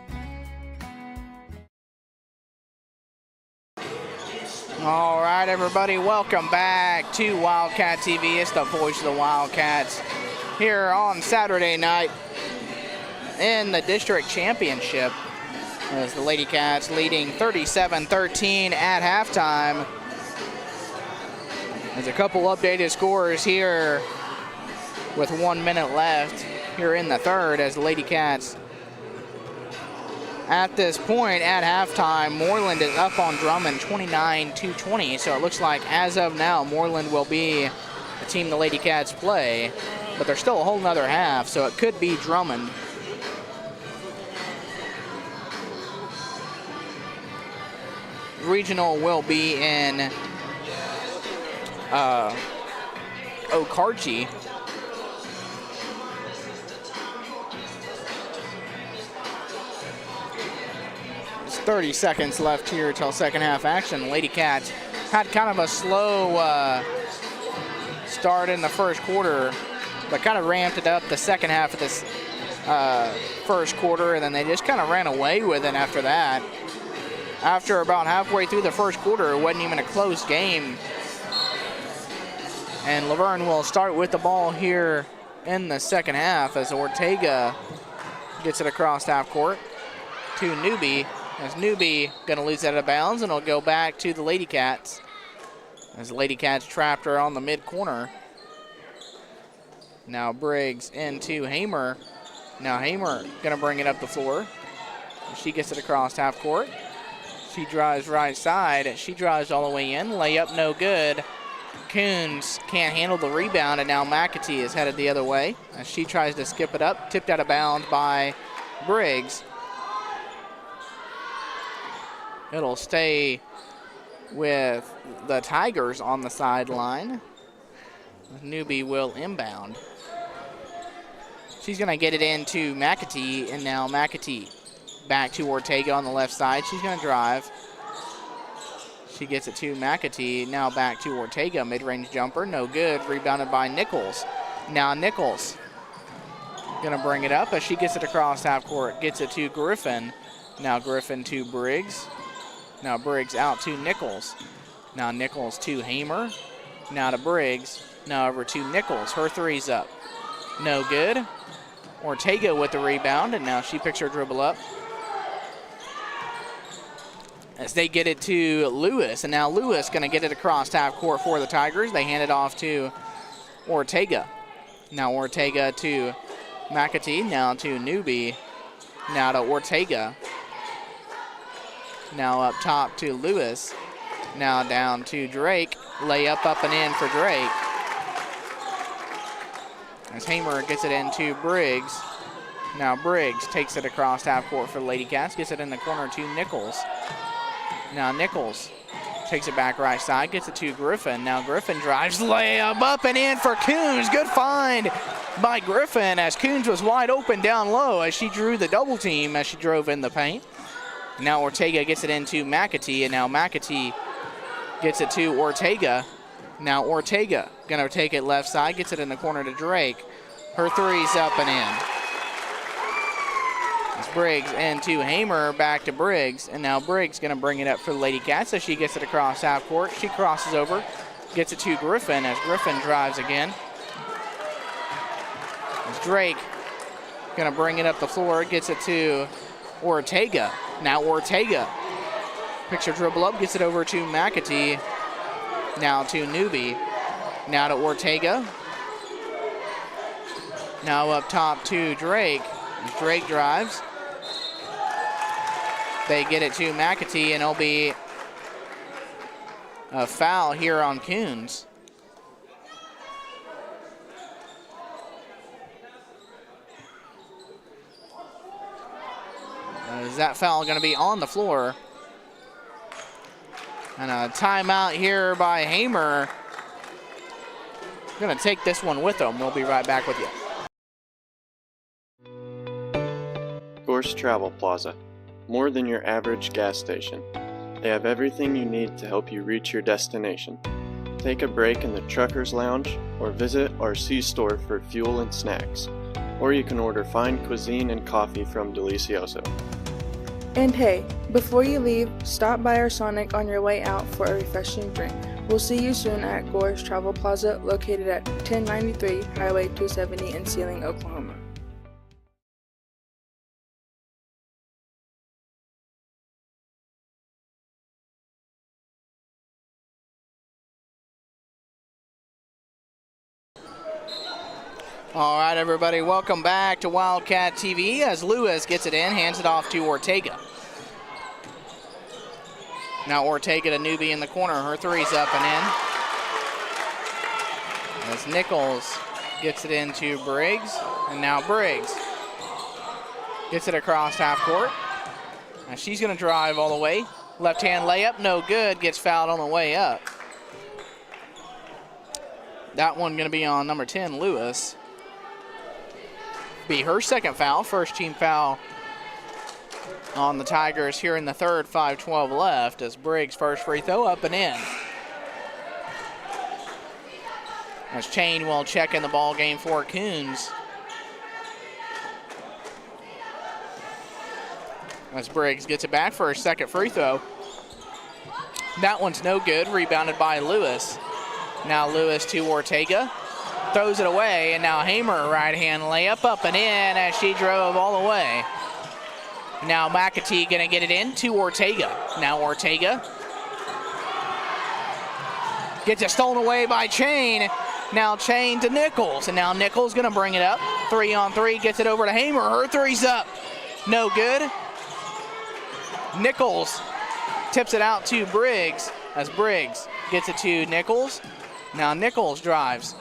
[SPEAKER 1] All right, everybody, welcome back to Wildcat TV. It's the voice of the Wildcats here on Saturday night in the district championship as the Lady Cats leading 37-13 at halftime. There's a couple updated scores here with 1 minute left here in the third as the Lady Cats at this point at halftime. Moreland is up on Drummond 29-20, so it looks like as of now Moreland will be the team the Lady Cats play, but there's still a whole nother half, so it could be Drummond. Regional will be in Okarche. There's 30 seconds left here till second half action. Lady Cats had kind of a slow start in the first quarter, but kind of ramped it up the second half of this first quarter, and then they just kind of ran away with it after that. After about halfway through the first quarter, it wasn't even a close game. And Laverne will start with the ball here in the second half as Ortega gets it across half court to Newby. As Newby going to lose it out of bounds, and it'll go back to the Lady Cats. As the Lady Cats trapped her on the mid corner. Now Briggs into Hamer. Now Hamer going to bring it up the floor. She gets it across half court. She drives right side. She drives all the way in. Layup no good. Coons can't handle the rebound, and now McAtee is headed the other way as she tries to skip it up. Tipped out of bounds by Briggs. It'll stay with the Tigers on the sideline. Newby will inbound. She's going to get it into McAtee, and now McAtee back to Ortega on the left side. She's going to drive. She gets it to McAtee. Now back to Ortega. Mid-range jumper. No good. Rebounded by Nichols. Now Nichols going to bring it up as she gets it across half court. Gets it to Griffin. Now Griffin to Briggs. Now Briggs out to Nichols. Now Nichols to Hamer. Now to Briggs. Now over to Nichols. Her three's up. No good. Ortega with the rebound, and now she picks her dribble up. As they get it to Lewis, and now Lewis going to get it across half court for the Tigers. They hand it off to Ortega. Now Ortega to McAtee, now to Newby, now to Ortega. Now up top to Lewis, now down to Drake. Layup up and in for Drake. As Hamer gets it into Briggs. Now Briggs takes it across half court for the Lady Cats, gets it in the corner to Nichols. Now Nichols takes it back right side, gets it to Griffin. Now Griffin drives, layup up and in for Coons. Good find by Griffin as Coons was wide open down low as she drew the double team as she drove in the paint. Now Ortega gets it into McAtee, and now McAtee gets it to Ortega. Now Ortega gonna take it left side, gets it in the corner to Drake. Her three's up and in. It's Briggs into Hamer, back to Briggs, and now Briggs gonna bring it up for the Lady Cats as she gets it across half court. She crosses over, gets it to Griffin as Griffin drives again. It's Drake gonna bring it up the floor, gets it to Ortega. Now Ortega picks her dribble up, gets it over to McAtee. Now to Newby. Now to Ortega. Now up top to Drake. Drake drives. They get it to McAtee, and it'll be a foul here on Coons. Is that foul going to be on the floor? And a timeout here by Hamer. Going to take this one with them. We'll be right back with you.
[SPEAKER 2] Gorse Travel Plaza. More than your average gas station. They have everything you need to help you reach your destination. Take a break in the Trucker's Lounge or visit our C-store for fuel and snacks. Or you can order fine cuisine and coffee from Delicioso.
[SPEAKER 3] And hey, before you leave, stop by our Sonic on your way out for a refreshing drink. We'll see you soon at Gore's Travel Plaza, located at 1093 Highway 270 in Sealing, Oklahoma.
[SPEAKER 1] All right, everybody, welcome back to Wildcat TV as Lewis gets it in, hands it off to Ortega. Now Ortega to Newbie in the corner. Her three's up and in. As Nichols gets it into Briggs, and now Briggs gets it across half court. Now she's going to drive all the way. Left-hand layup, no good, gets fouled on the way up. That one going to be on number 10, Lewis. Be her second foul, first team foul on the Tigers here in the third, 5:12 left as Briggs' first free throw up and in. As Chain will check in the ball game for Coons. As Briggs gets it back for her second free throw. That one's no good, rebounded by Lewis. Now Lewis to Ortega. Throws it away, and now Hamer right-hand layup up and in as she drove all the way. Now McAtee gonna get it in to Ortega. Now Ortega gets it stolen away by Chain. Now Chain to Nichols, and now Nichols gonna bring it up. 3-on-3, gets it over to Hamer. Her three's up, no good. Nichols tips it out to Briggs as Briggs gets it to Nichols. Now Nichols drives.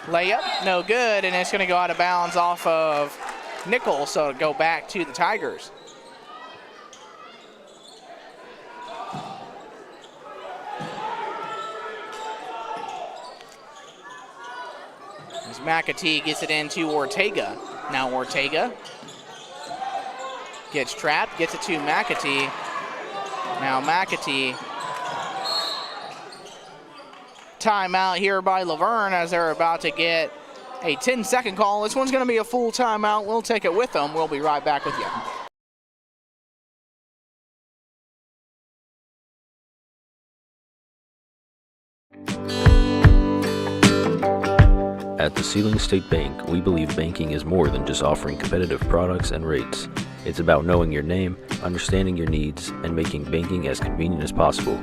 [SPEAKER 1] Layup, no good, and it's going to go out of bounds off of Nichols, so it'll go back to the Tigers. As McAtee gets it into Ortega. Now Ortega gets trapped, gets it to McAtee. Now McAtee. Timeout here by Laverne as they're about to get a 10-second call. This one's going to be a full timeout. We'll take it with them. We'll be right back with you.
[SPEAKER 6] At the Sealing State Bank, we believe banking is more than just offering competitive products and rates. It's about knowing your name, understanding your needs, and making banking as convenient as possible.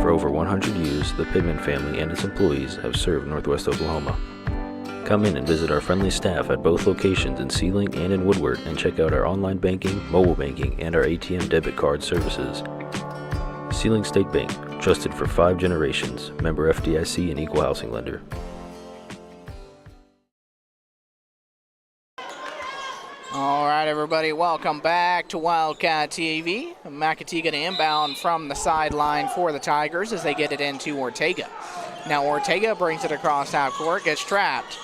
[SPEAKER 6] For over 100 years, the Pittman family and its employees have served Northwest Oklahoma. Come in and visit our friendly staff at both locations in Sealing and in Woodward and check out our online banking, mobile banking, and our ATM debit card services. Sealing State Bank, trusted for 5 generations, member FDIC and equal housing lender.
[SPEAKER 1] All right, everybody, welcome back to Wildcat TV. McAtee going to inbound from the sideline for the Tigers as they get it into Ortega. Now Ortega brings it across half court, gets trapped.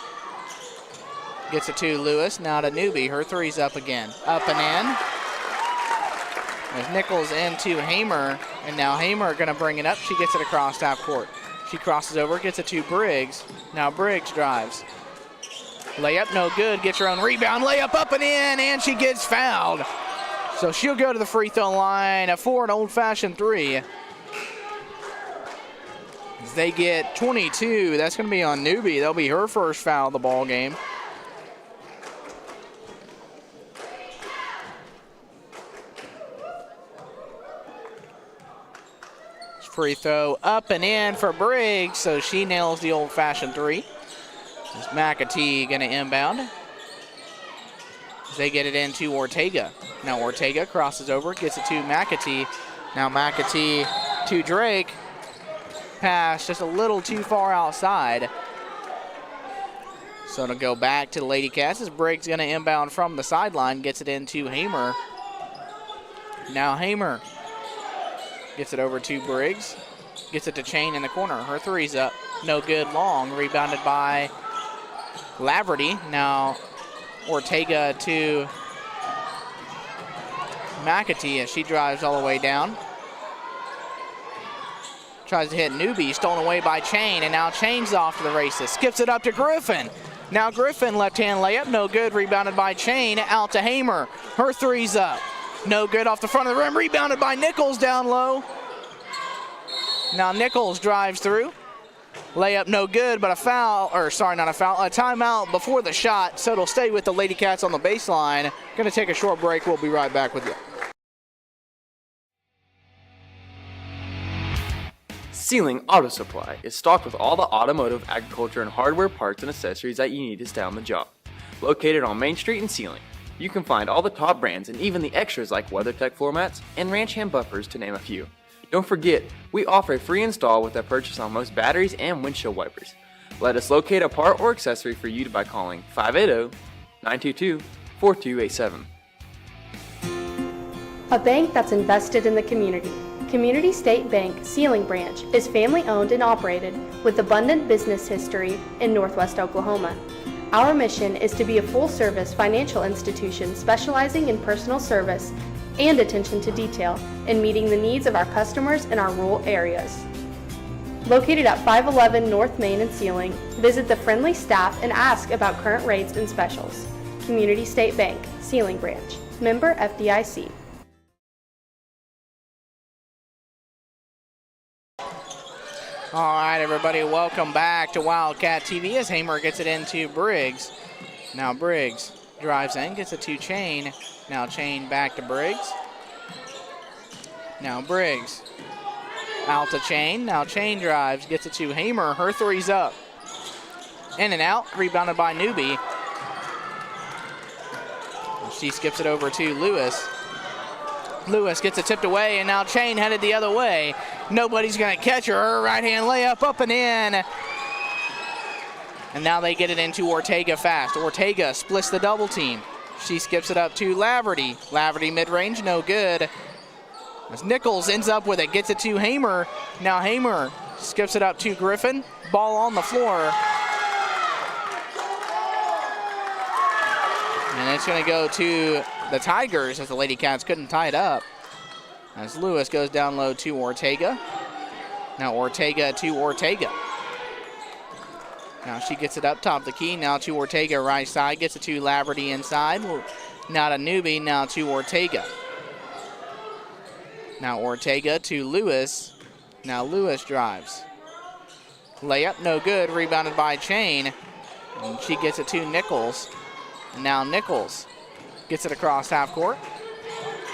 [SPEAKER 1] Gets it to Lewis, now to Newbie. Her three's up again. Up and in. As Nichols into Hamer, and now Hamer going to bring it up. She gets it across half court. She crosses over, gets it to Briggs. Now Briggs drives. Layup, no good. Gets her own rebound. Layup up and in, and she gets fouled. So she'll go to the free throw line for an old-fashioned 3. As they get 22, that's going to be on Newbie. That'll be her first foul of the ball game. Free throw up and in for Briggs, so she nails the old-fashioned 3. Is McAtee going to inbound? As they get it into Ortega. Now Ortega crosses over, gets it to McAtee. Now McAtee to Drake. Pass just a little too far outside. So it'll go back to the Lady Cats as Briggs going to inbound from the sideline, gets it into Hamer. Now Hamer gets it over to Briggs. Gets it to Chain in the corner. Her three's up. No good long. Rebounded by Laverne. Now Ortega to McAtee as she drives all the way down. Tries to hit Newbie, stolen away by Chain, and now Chain's off to the races. Skips it up to Griffin. Now Griffin, left-hand layup, no good. Rebounded by Chain, out to Hamer. Her three's up. No good off the front of the rim. Rebounded by Nichols down low. Now Nichols drives through. Layup no good, but a foul, or sorry, not a foul, a timeout before the shot, so it'll stay with the Lady Cats on the baseline. Gonna take a short break. We'll be right back with you.
[SPEAKER 4] Ceiling Auto Supply is stocked with all the automotive, agriculture, and hardware parts and accessories that you need to stay on the job. Located on Main Street in Ceiling, you can find all the top brands and even the extras like WeatherTech floor mats and ranch hand buffers to name a few. Don't forget, we offer a free install with a purchase on most batteries and windshield wipers. Let us locate a part or accessory for you by calling 580-922-4287.
[SPEAKER 5] A bank that's invested in the community. Community State Bank Ceiling Branch is family owned and operated with abundant business history in Northwest Oklahoma. Our mission is to be a full-service financial institution specializing in personal service and attention to detail in meeting the needs of our customers in our rural areas. Located at 511 North Main in Ceiling, visit the friendly staff and ask about current rates and specials. Community State Bank Ceiling Branch, member FDIC.
[SPEAKER 1] All right, everybody, welcome back to Wildcat TV as Hamer gets it into Briggs. Now Briggs drives in, gets it to Chain. Now Chain back to Briggs. Now Briggs out to Chain. Now Chain drives, gets it to Hamer. Her three's up. In and out, rebounded by Newbie. She skips it over to Lewis. Lewis gets it tipped away, and now Chain headed the other way. Nobody's going to catch her. Her right-hand layup up and in. And now they get it into Ortega fast. Ortega splits the double team. She skips it up to Laverne. Laverne mid-range, no good. As Nichols ends up with it, gets it to Hamer. Now Hamer skips it up to Griffin. Ball on the floor. And it's going to go to the Tigers as the Lady Cats couldn't tie it up. As Lewis goes down low to Ortega. Now Ortega to Ortega. Now she gets it up top of the key. Now to Ortega right side. Gets it to Laverne inside. Now to Newbie. Now to Ortega. Now Ortega to Lewis. Now Lewis drives. Layup no good. Rebounded by Chain. And she gets it to Nichols. And now Nichols gets it across half court.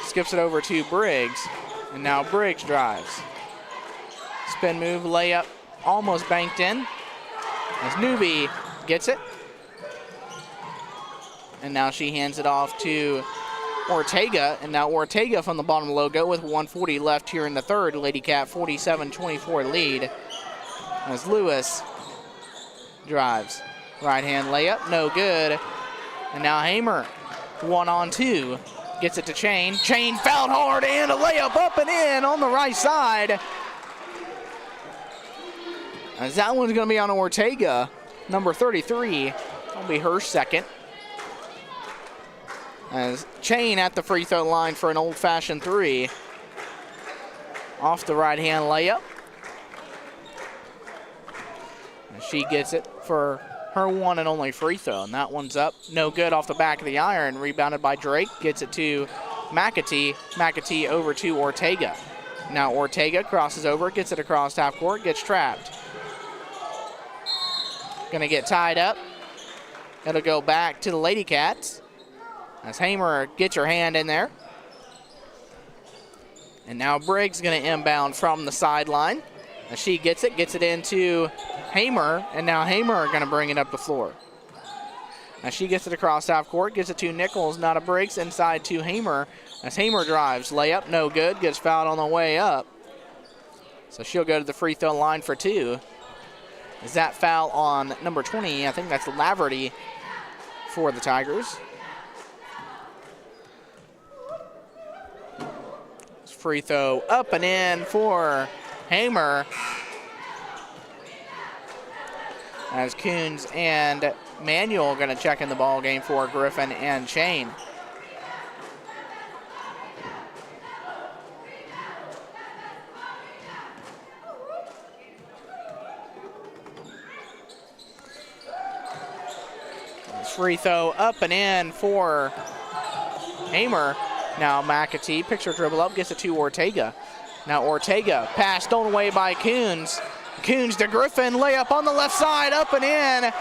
[SPEAKER 1] Skips it over to Briggs. And now Briggs drives. Spin move, layup, almost banked in. As Newbie gets it. And now she hands it off to Ortega. And now Ortega from the bottom of the logo with 1:40 left here in the third. Lady Cat 47-24 lead. As Lewis drives. Right hand layup, no good. And now Hamer, 1-on-2, gets it to Chain. Chain fouled hard and a layup up and in on the right side. As that one's going to be on Ortega, number 33. That'll be her second. As Chain at the free throw line for an old-fashioned three. Off the right-hand layup. And she gets it for her one and only free throw, and that one's up. No good off the back of the iron. Rebounded by Drake. Gets it to McAtee. McAtee over to Ortega. Now Ortega crosses over, gets it across half court, gets trapped. Gonna get tied up. It'll go back to the Lady Cats as Hamer gets her hand in there. And now Briggs gonna inbound from the sideline. As she gets it into Hamer, and now Hamer going to bring it up the floor. As she gets it across half court, gets it to Nichols, not a Briggs, inside to Hamer. As Hamer drives, layup, no good, gets fouled on the way up. So she'll go to the free throw line for two. Is that foul on number 20? I think that's Laverne for the Tigers. Free throw up and in for Hamer. As Coons and Manuel going to check in the ball game for Griffin and Chain. free throw up and in for Hamer. Now McAtee, picture dribble up, gets it to Ortega. Now Ortega, pass stolen away by Coons. Coons to Griffin, layup on the left side, up and in.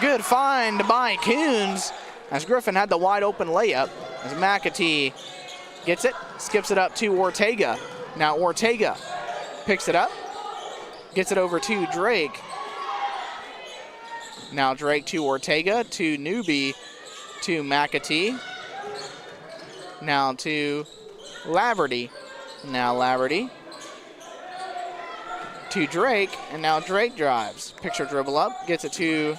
[SPEAKER 1] Good find by Coons as Griffin had the wide open layup. As McAtee gets it, skips it up to Ortega. Now Ortega picks it up, gets it over to Drake. Now Drake to Ortega, to Newby, to McAtee. Now to Laverty. Now Laverty to Drake, and now Drake drives. Picture dribble up, gets it to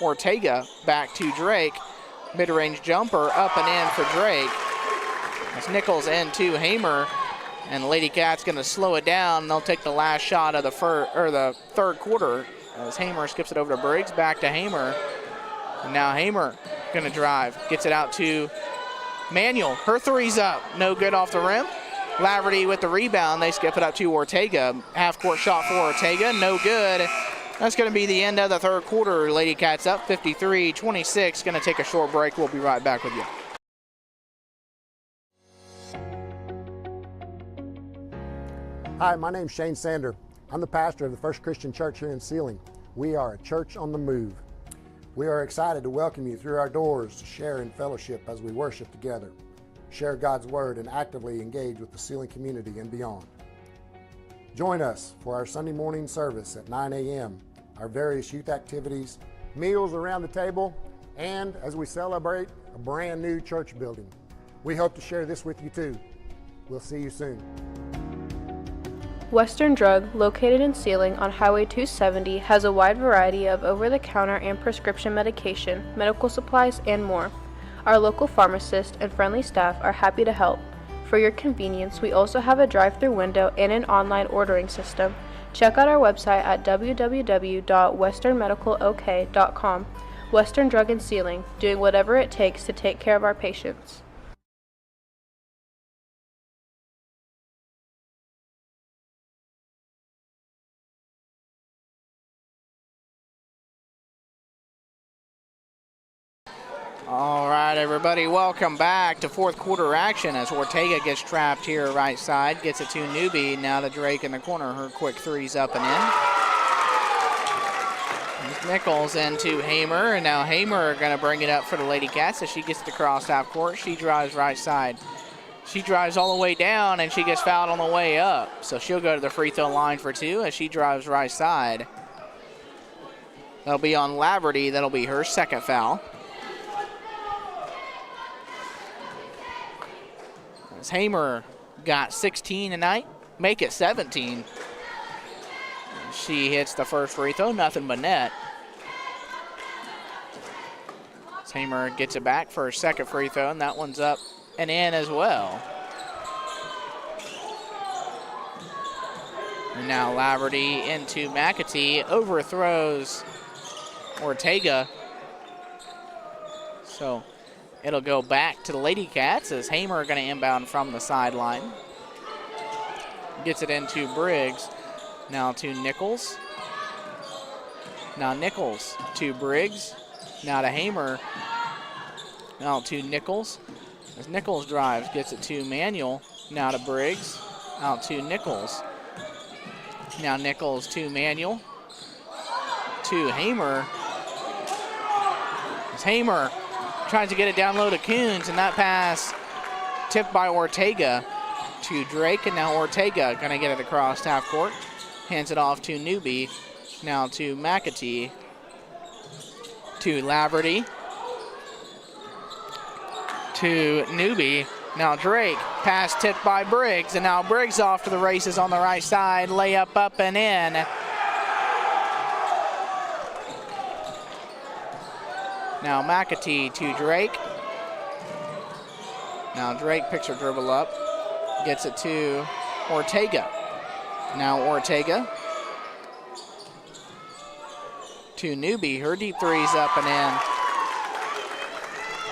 [SPEAKER 1] Ortega, back to Drake. Mid-range jumper up and in for Drake. As Nichols into Hamer, and Lady Cat's gonna slow it down. They'll take the last shot of the third quarter as Hamer skips it over to Briggs, back to Hamer. And now Hamer gonna drive, gets it out to Manuel. Her three's up, no good off the rim. Laverty with the rebound, they skip it up to Ortega. Half-court shot for Ortega, no good. That's going to be the end of the third quarter. Lady Cats up 53-26. Going to take a short break. We'll be right back with you.
[SPEAKER 10] Hi, my name's Shane Sander. I'm the pastor of the First Christian Church here in Sealing. We are a church on the move. We are excited to welcome you through our doors to share in fellowship as we worship together, share God's Word, and actively engage with the Sealing community and beyond. Join us for our Sunday morning service at 9 a.m., our various youth activities, meals around the table, and as we celebrate a brand new church building. We hope to share this with you too. We'll see you soon.
[SPEAKER 7] Western Drug, located in Sealing on Highway 270, has a wide variety of over-the-counter and prescription medication, medical supplies, and more. Our local pharmacist and friendly staff are happy to help. For your convenience, we also have a drive-through window and an online ordering system. Check out our website at www.westernmedicalok.com. Western Drug and Sealing, doing whatever it takes to take care of our patients.
[SPEAKER 1] All right, everybody, welcome back to fourth quarter action as Ortega gets trapped here right side, gets it to Newby, now to Drake in the corner. Her quick three's up and in. There's Nichols into Hamer, and now Hamer going to bring it up for the Lady Cats as she gets it across half court. She drives right side. She drives all the way down, and she gets fouled on the way up. So she'll go to the free throw line for two as she drives right side. That'll be on Laverty. That'll be her second foul. As Hamer got 16 tonight, make it 17. She hits the first free throw, nothing but net. As Hamer gets it back for her second free throw, and that one's up and in as well. And now Laverty into McAtee, overthrows Ortega. So it'll go back to the Lady Cats as Hamer going to inbound from the sideline. Gets it into Briggs. Now to Nichols. Now Nichols to Briggs. Now to Hamer. Now to Nichols. As Nichols drives, gets it to Manuel. Now to Briggs. Out to Nichols. Now Nichols to Manuel. To Hamer. As Hamer tries to get it down low to Coons, and that pass tipped by Ortega to Drake, and now Ortega going to get it across half court. Hands it off to Newby, now to McAtee, to Laverty, to Newby, now Drake. Pass tipped by Briggs, and now Briggs off to the races on the right side. Layup up and in. Now McAtee to Drake. Now Drake picks her dribble up. Gets it to Ortega. Now Ortega to Newby. Her deep three's up and in.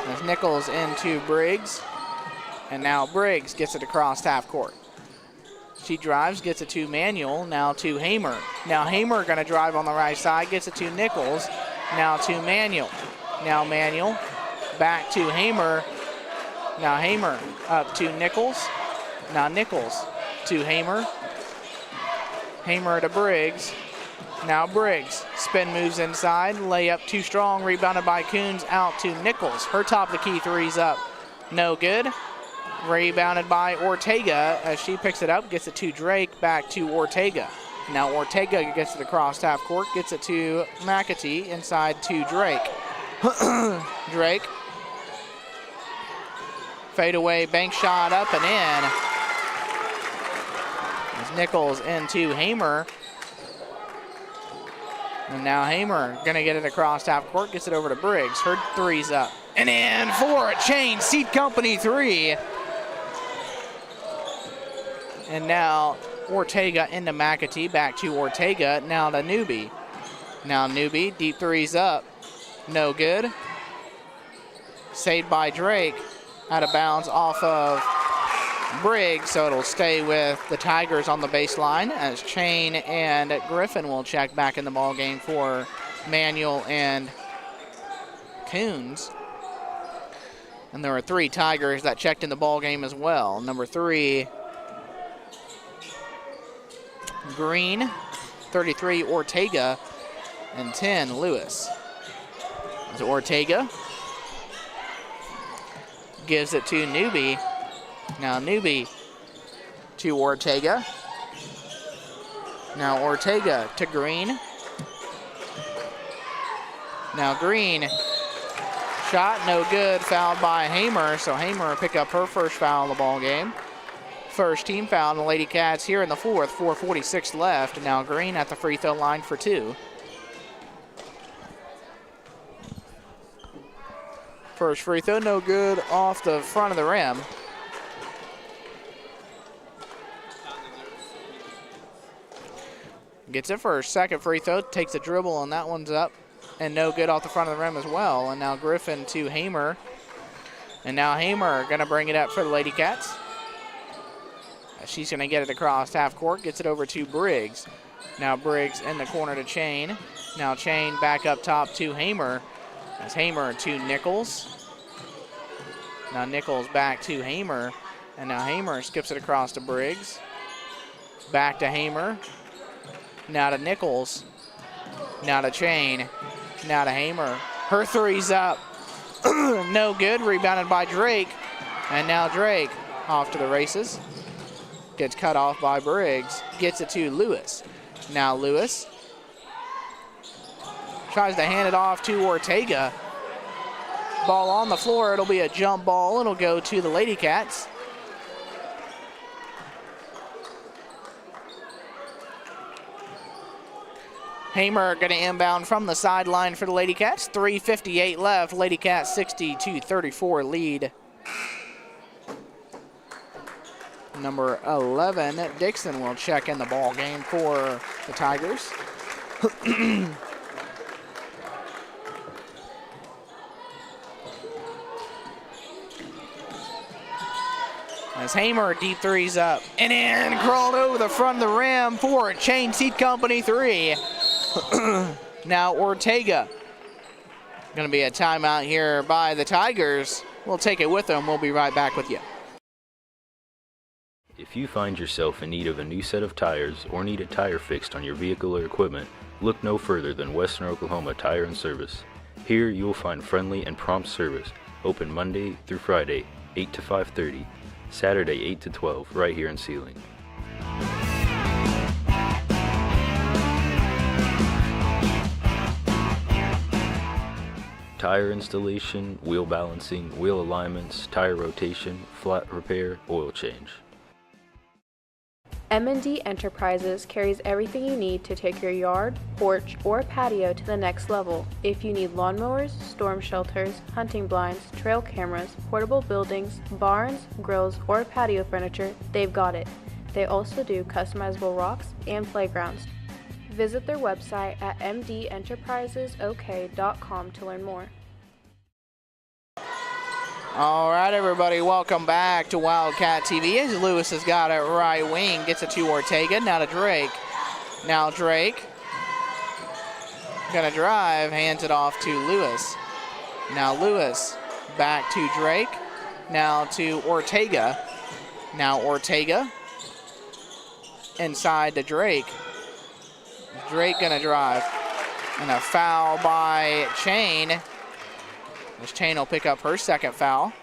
[SPEAKER 1] There's Nichols into Briggs. And now Briggs gets it across half court. She drives, gets it to Manuel, now to Hamer. Now Hamer going to drive on the right side, gets it to Nichols, now to Manuel. Now Manuel. Back to Hamer. Now Hamer up to Nichols. Now Nichols to Hamer. Hamer to Briggs. Now Briggs. Spin moves inside. Layup too strong. Rebounded by Coons. Out to Nichols. Her top of the key three's up. No good. Rebounded by Ortega as she picks it up. Gets it to Drake. Back to Ortega. Now Ortega gets it across half court. Gets it to McAtee. Inside to Drake. Drake. Fade away. Bank shot up and in. As Nichols into Hamer. And now Hamer gonna get it across half court, gets it over to Briggs. Her three's up and in for a Chain Seed Company three. And now Ortega into McAtee, back to Ortega, now to Newby. Now Newby, deep three's up, no good. Saved by Drake, out of bounds off of Briggs, so it'll stay with the Tigers on the baseline as Chain and Griffin will check back in the ball game for Manuel and Coons. And there were 3 Tigers that checked in the ball game as well. Number 3, Green, 33, Ortega, and 10, Lewis. As Ortega gives it to Newby. Now Newby to Ortega. Now Ortega to Green. Now Green. Shot no good, fouled by Hamer. So Hamer will pick up her first foul of the ball game. First team foul on the Lady Cats here in the fourth. 4:46 left. And now Green at the free throw line for 2. First free throw, no good, off the front of the rim. Gets it for her second free throw, takes a dribble, and that one's up. And no good off the front of the rim as well. And now Griffin to Hamer. And now Hamer going to bring it up for the Lady Cats. She's going to get it across half court, gets it over to Briggs. Now Briggs in the corner to Chain. Now Chain back up top to Hamer. That's Hamer to Nichols. Now Nichols back to Hamer. And now Hamer skips it across to Briggs. Back to Hamer. Now to Nichols. Now to Chain. Now to Hamer. Her three's up. No good. Rebounded by Drake. And now Drake off to the races. Gets cut off by Briggs. Gets it to Lewis. Now Lewis tries to hand it off to Ortega. Ball on the floor. It'll be a jump ball. It'll go to the Lady Cats. Hamer going to inbound from the sideline for the Lady Cats. 3:58 left. Lady Cats 62-34 lead. Number 11, Dixon, will check in the ball game for the Tigers. As Hamer deep threes up and in, crawled over the front of the rim for a Chain Seed Company three. Now Ortega. Going to be a timeout here by the Tigers. We'll take it with them. We'll be right back with you.
[SPEAKER 6] If you find yourself in need of a new set of tires or need a tire fixed on your vehicle or equipment, look no further than Western Oklahoma Tire and Service. Here you will find friendly and prompt service, open Monday through Friday, 8 to 5:30, Saturday 8 to 12, right here in Sealing. Tire installation, wheel balancing, wheel alignments, tire rotation, flat repair, oil change.
[SPEAKER 7] M&D Enterprises carries everything you need to take your yard, porch, or patio to the next level. If you need lawnmowers, storm shelters, hunting blinds, trail cameras, portable buildings, barns, grills, or patio furniture, they've got it. They also do customizable rocks and playgrounds. Visit their website at mdenterprisesok.com to learn more.
[SPEAKER 1] All right, everybody, welcome back to Wildcat TV. As Lewis has got it right wing, gets it to Ortega, now to Drake. Now Drake, gonna drive, hands it off to Lewis. Now Lewis back to Drake. Now to Ortega. Now Ortega inside to Drake. Drake gonna drive. And a foul by Chain. This Chain will pick up her second foul.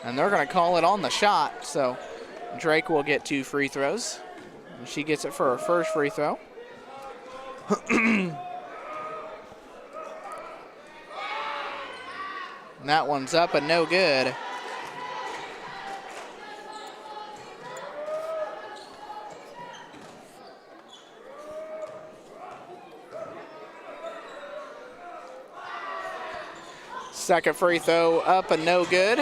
[SPEAKER 1] And they're gonna call it on the shot. So Drake will get 2 free throws. And she gets it for her first free throw. And that one's up and no good. Second free throw up and no good.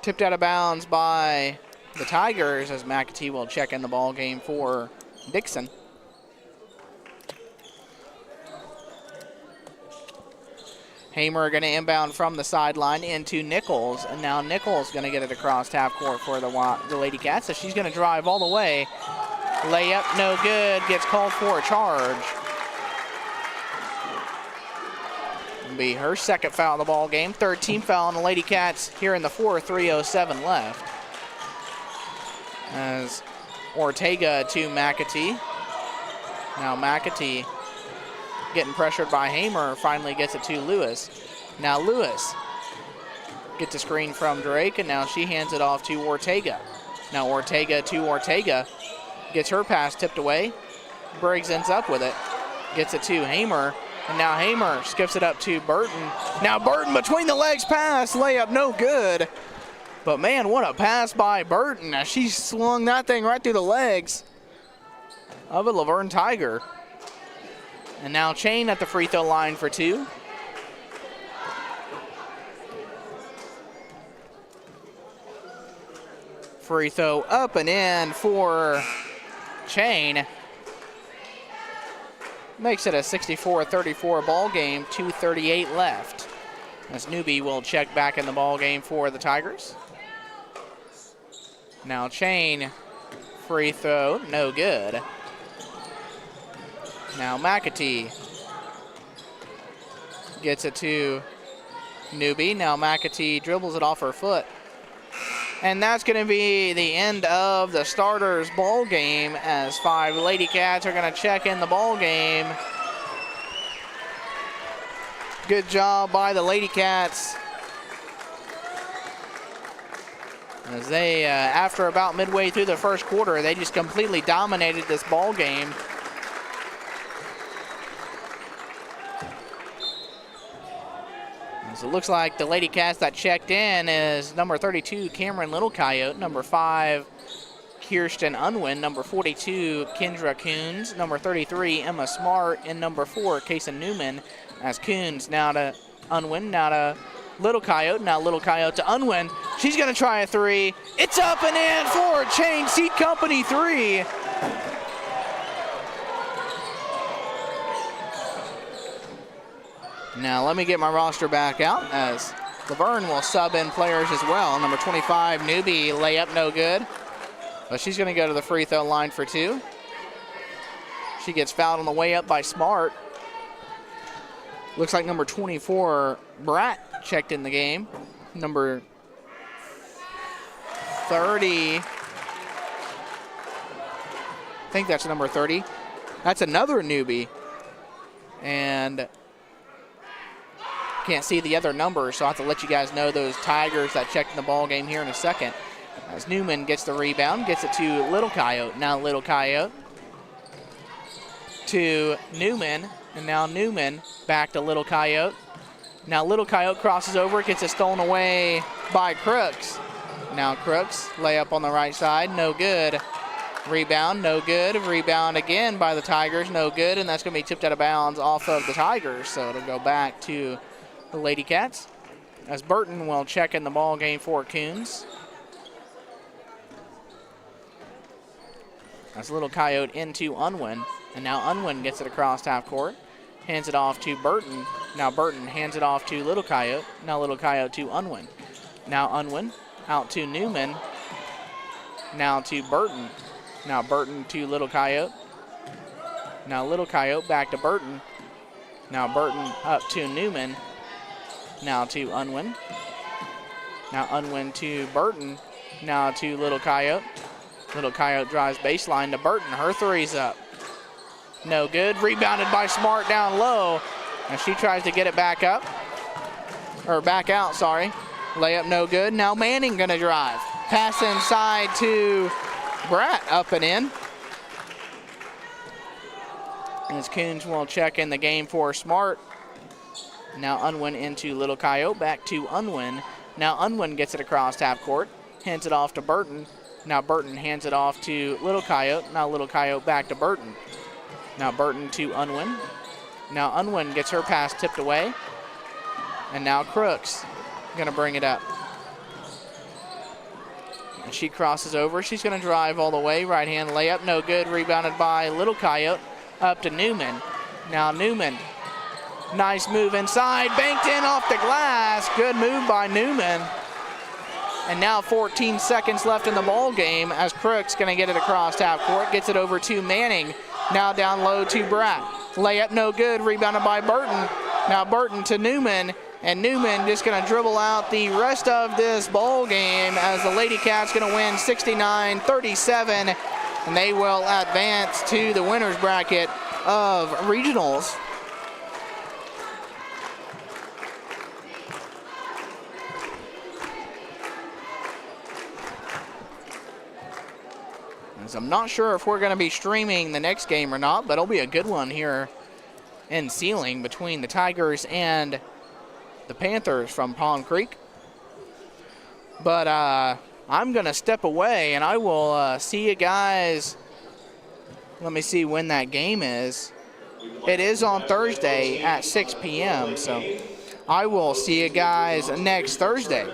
[SPEAKER 1] Tipped out of bounds by the Tigers as McAtee will check in the ball game for Dixon. Hamer going to inbound from the sideline into Nichols, and now Nichols going to get it across half court for the Lady Cats. So she's going to drive all the way. Layup no good, gets called for a charge. It'll be her second foul of the ball game. Third team foul on the Lady Cats here in the fourth. 3:07 left. As Ortega to McAtee. Now McAtee getting pressured by Hamer, finally gets it to Lewis. Now Lewis gets a screen from Drake, and now she hands it off to Ortega. Now Ortega to Ortega, gets her pass tipped away. Briggs ends up with it, gets it to Hamer, and now Hamer skips it up to Burton. Now Burton between the legs pass, layup no good. But man, what a pass by Burton. Now she swung that thing right through the legs of a Laverne Tiger. And now Chain at the free throw line for 2. Free throw up and in for Chain. Makes it a 64-34 ball game, 2:38 left. As Newbie will check back in the ball game for the Tigers. Now Chain, free throw, no good. Now McAtee gets it to Newbie. Now McAtee dribbles it off her foot. And that's going to be the end of the starters ball game as 5 Lady Cats are going to check in the ball game. Good job by the Lady Cats. As they, after about midway through the first quarter, they just completely dominated this ball game. So it looks like the Lady Cats that checked in is number 32, Cameron Little Coyote, number 5, Kirsten Unwin, number 42, Kendra Coons, number 33, Emma Smart, and number 4, Kason Newman. As Coons now to Unwin, now to Little Coyote, now Little Coyote to Unwin. She's going to try a 3. It's up and in for Chain Seat Company 3. Now let me get my roster back out as Laverne will sub in players as well. Number 25, Newbie, layup no good. But she's going to go to the free throw line for 2. She gets fouled on the way up by Smart. Looks like number 24, Bratt, checked in the game. Number 30, I think that's number 30. That's another Newbie. And can't see the other numbers, so I'll have to let you guys know those Tigers that checked in the ball game here in a second. As Newman gets the rebound, gets it to Little Coyote. Now Little Coyote to Newman, and now Newman back to Little Coyote. Now Little Coyote crosses over, gets it stolen away by Crooks. Now Crooks, layup on the right side, no good. Rebound, no good. Rebound again by the Tigers, no good, and that's going to be tipped out of bounds off of the Tigers, so it'll go back to the Lady Cats, as Burton will check in the ball game for Coons. That's Little Coyote into Unwin, and now Unwin gets it across half court, hands it off to Burton. Now Burton hands it off to Little Coyote. Now Little Coyote to Unwin. Now Unwin out to Newman. Now to Burton. Now Burton to Little Coyote. Now Little Coyote back to Burton. Now Burton up to Newman. Now to Unwin. Now Unwin to Burton. Now to Little Coyote. Little Coyote drives baseline to Burton. Her three's up. No good. Rebounded by Smart down low. And she tries to get it back up. Or back out, sorry. Layup no good. Now Manning gonna drive. Pass inside to Bratt, up and in. As Coons will check in the game for Smart. Now Unwin into Little Coyote, back to Unwin. Now Unwin gets it across half court, hands it off to Burton. Now Burton hands it off to Little Coyote. Now Little Coyote back to Burton. Now Burton to Unwin. Now Unwin gets her pass tipped away. And now Crooks gonna bring it up. And she crosses over. She's gonna drive all the way. Right hand layup, no good. Rebounded by Little Coyote. Up to Newman. Now Newman. Nice move inside. Banked in off the glass. Good move by Newman. And now 14 seconds left in the ball game as Crooks gonna get it across half court. Gets it over to Manning. Now down low to Bratt. Layup no good. Rebounded by Burton. Now Burton to Newman. And Newman just gonna dribble out the rest of this ball game as the Lady Cats gonna win 69-37. And they will advance to the winner's bracket of regionals. As I'm not sure if we're going to be streaming the next game or not, but it'll be a good one here in Sealing between the Tigers and the Panthers from Pond Creek. But I'm going to step away, and I will see you guys. Let me see when that game is. It is on Thursday at 6 p.m., so I will see you guys next Thursday.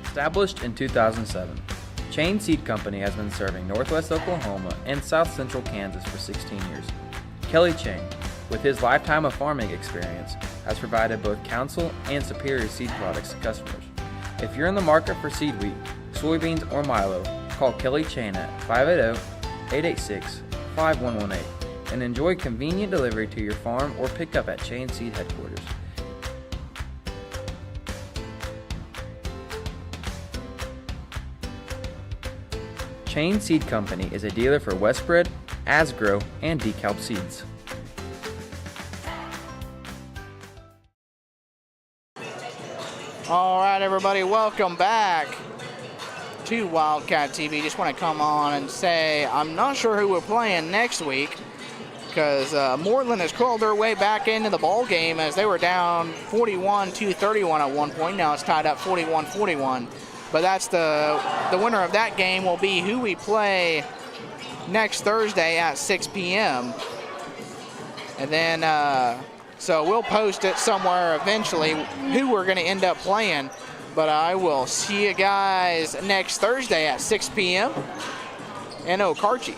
[SPEAKER 4] Established in 2007, Chain Seed Company has been serving Northwest Oklahoma and South Central Kansas for 16 years. Kelly Chain, with his lifetime of farming experience, has provided both counsel and superior seed products to customers. If you're in the market for seed wheat, soybeans, or milo, call Kelly Chain at 580-886-5118 and enjoy convenient delivery to your farm or pick up at Chain Seed headquarters. Chain Seed Company is a dealer for Westbred, Asgrow, and DeKalb seeds.
[SPEAKER 1] All right, everybody, welcome back to Wildcat TV. Just want to come on and say I'm not sure who we're playing next week because Moreland has crawled their way back into the ball game as they were down 41-31 at one point. Now it's tied up 41-41. But that's the winner of that game will be who we play next Thursday at 6 p.m. And then, so we'll post it somewhere eventually who we're going to end up playing. But I will see you guys next Thursday at 6 p.m. in Okarche.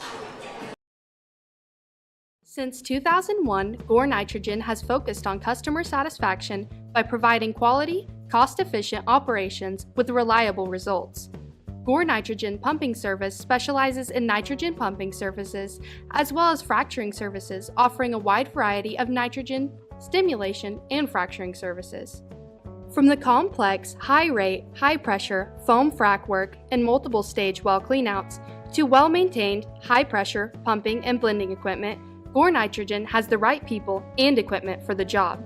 [SPEAKER 5] Since 2001, Gore Nitrogen has focused on customer satisfaction by providing quality, cost-efficient operations with reliable results. Gore Nitrogen Pumping Service specializes in nitrogen pumping services as well as fracturing services, offering a wide variety of nitrogen, stimulation, and fracturing services. From the complex, high-rate, high-pressure foam frac work and multiple stage well cleanouts to well-maintained, high-pressure pumping and blending equipment, Gore Nitrogen has the right people and equipment for the job.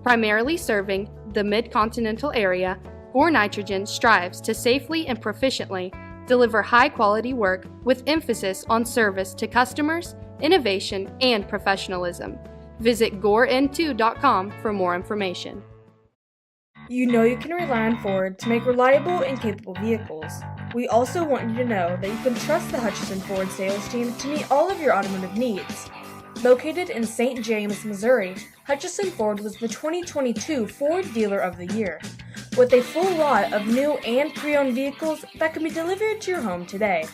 [SPEAKER 5] Primarily serving the mid-continental area, Gore Nitrogen strives to safely and proficiently deliver high-quality work with emphasis on service to customers, innovation, and professionalism. Visit gorend2.com for more information.
[SPEAKER 7] You know you can rely on Ford to make reliable and capable vehicles. We also want you to know that you can trust the Hutchison Ford sales team to meet all of your automotive needs. Located in St. James, Missouri, Hutchison Ford was the 2022 Ford Dealer of the Year, with a full lot of new and pre-owned vehicles that can be delivered to your home today.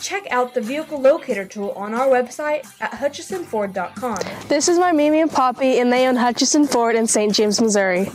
[SPEAKER 7] Check out the vehicle locator tool on our website at hutchisonford.com.
[SPEAKER 11] This is my Mimi and Poppy, and they own Hutchison Ford in St. James, Missouri.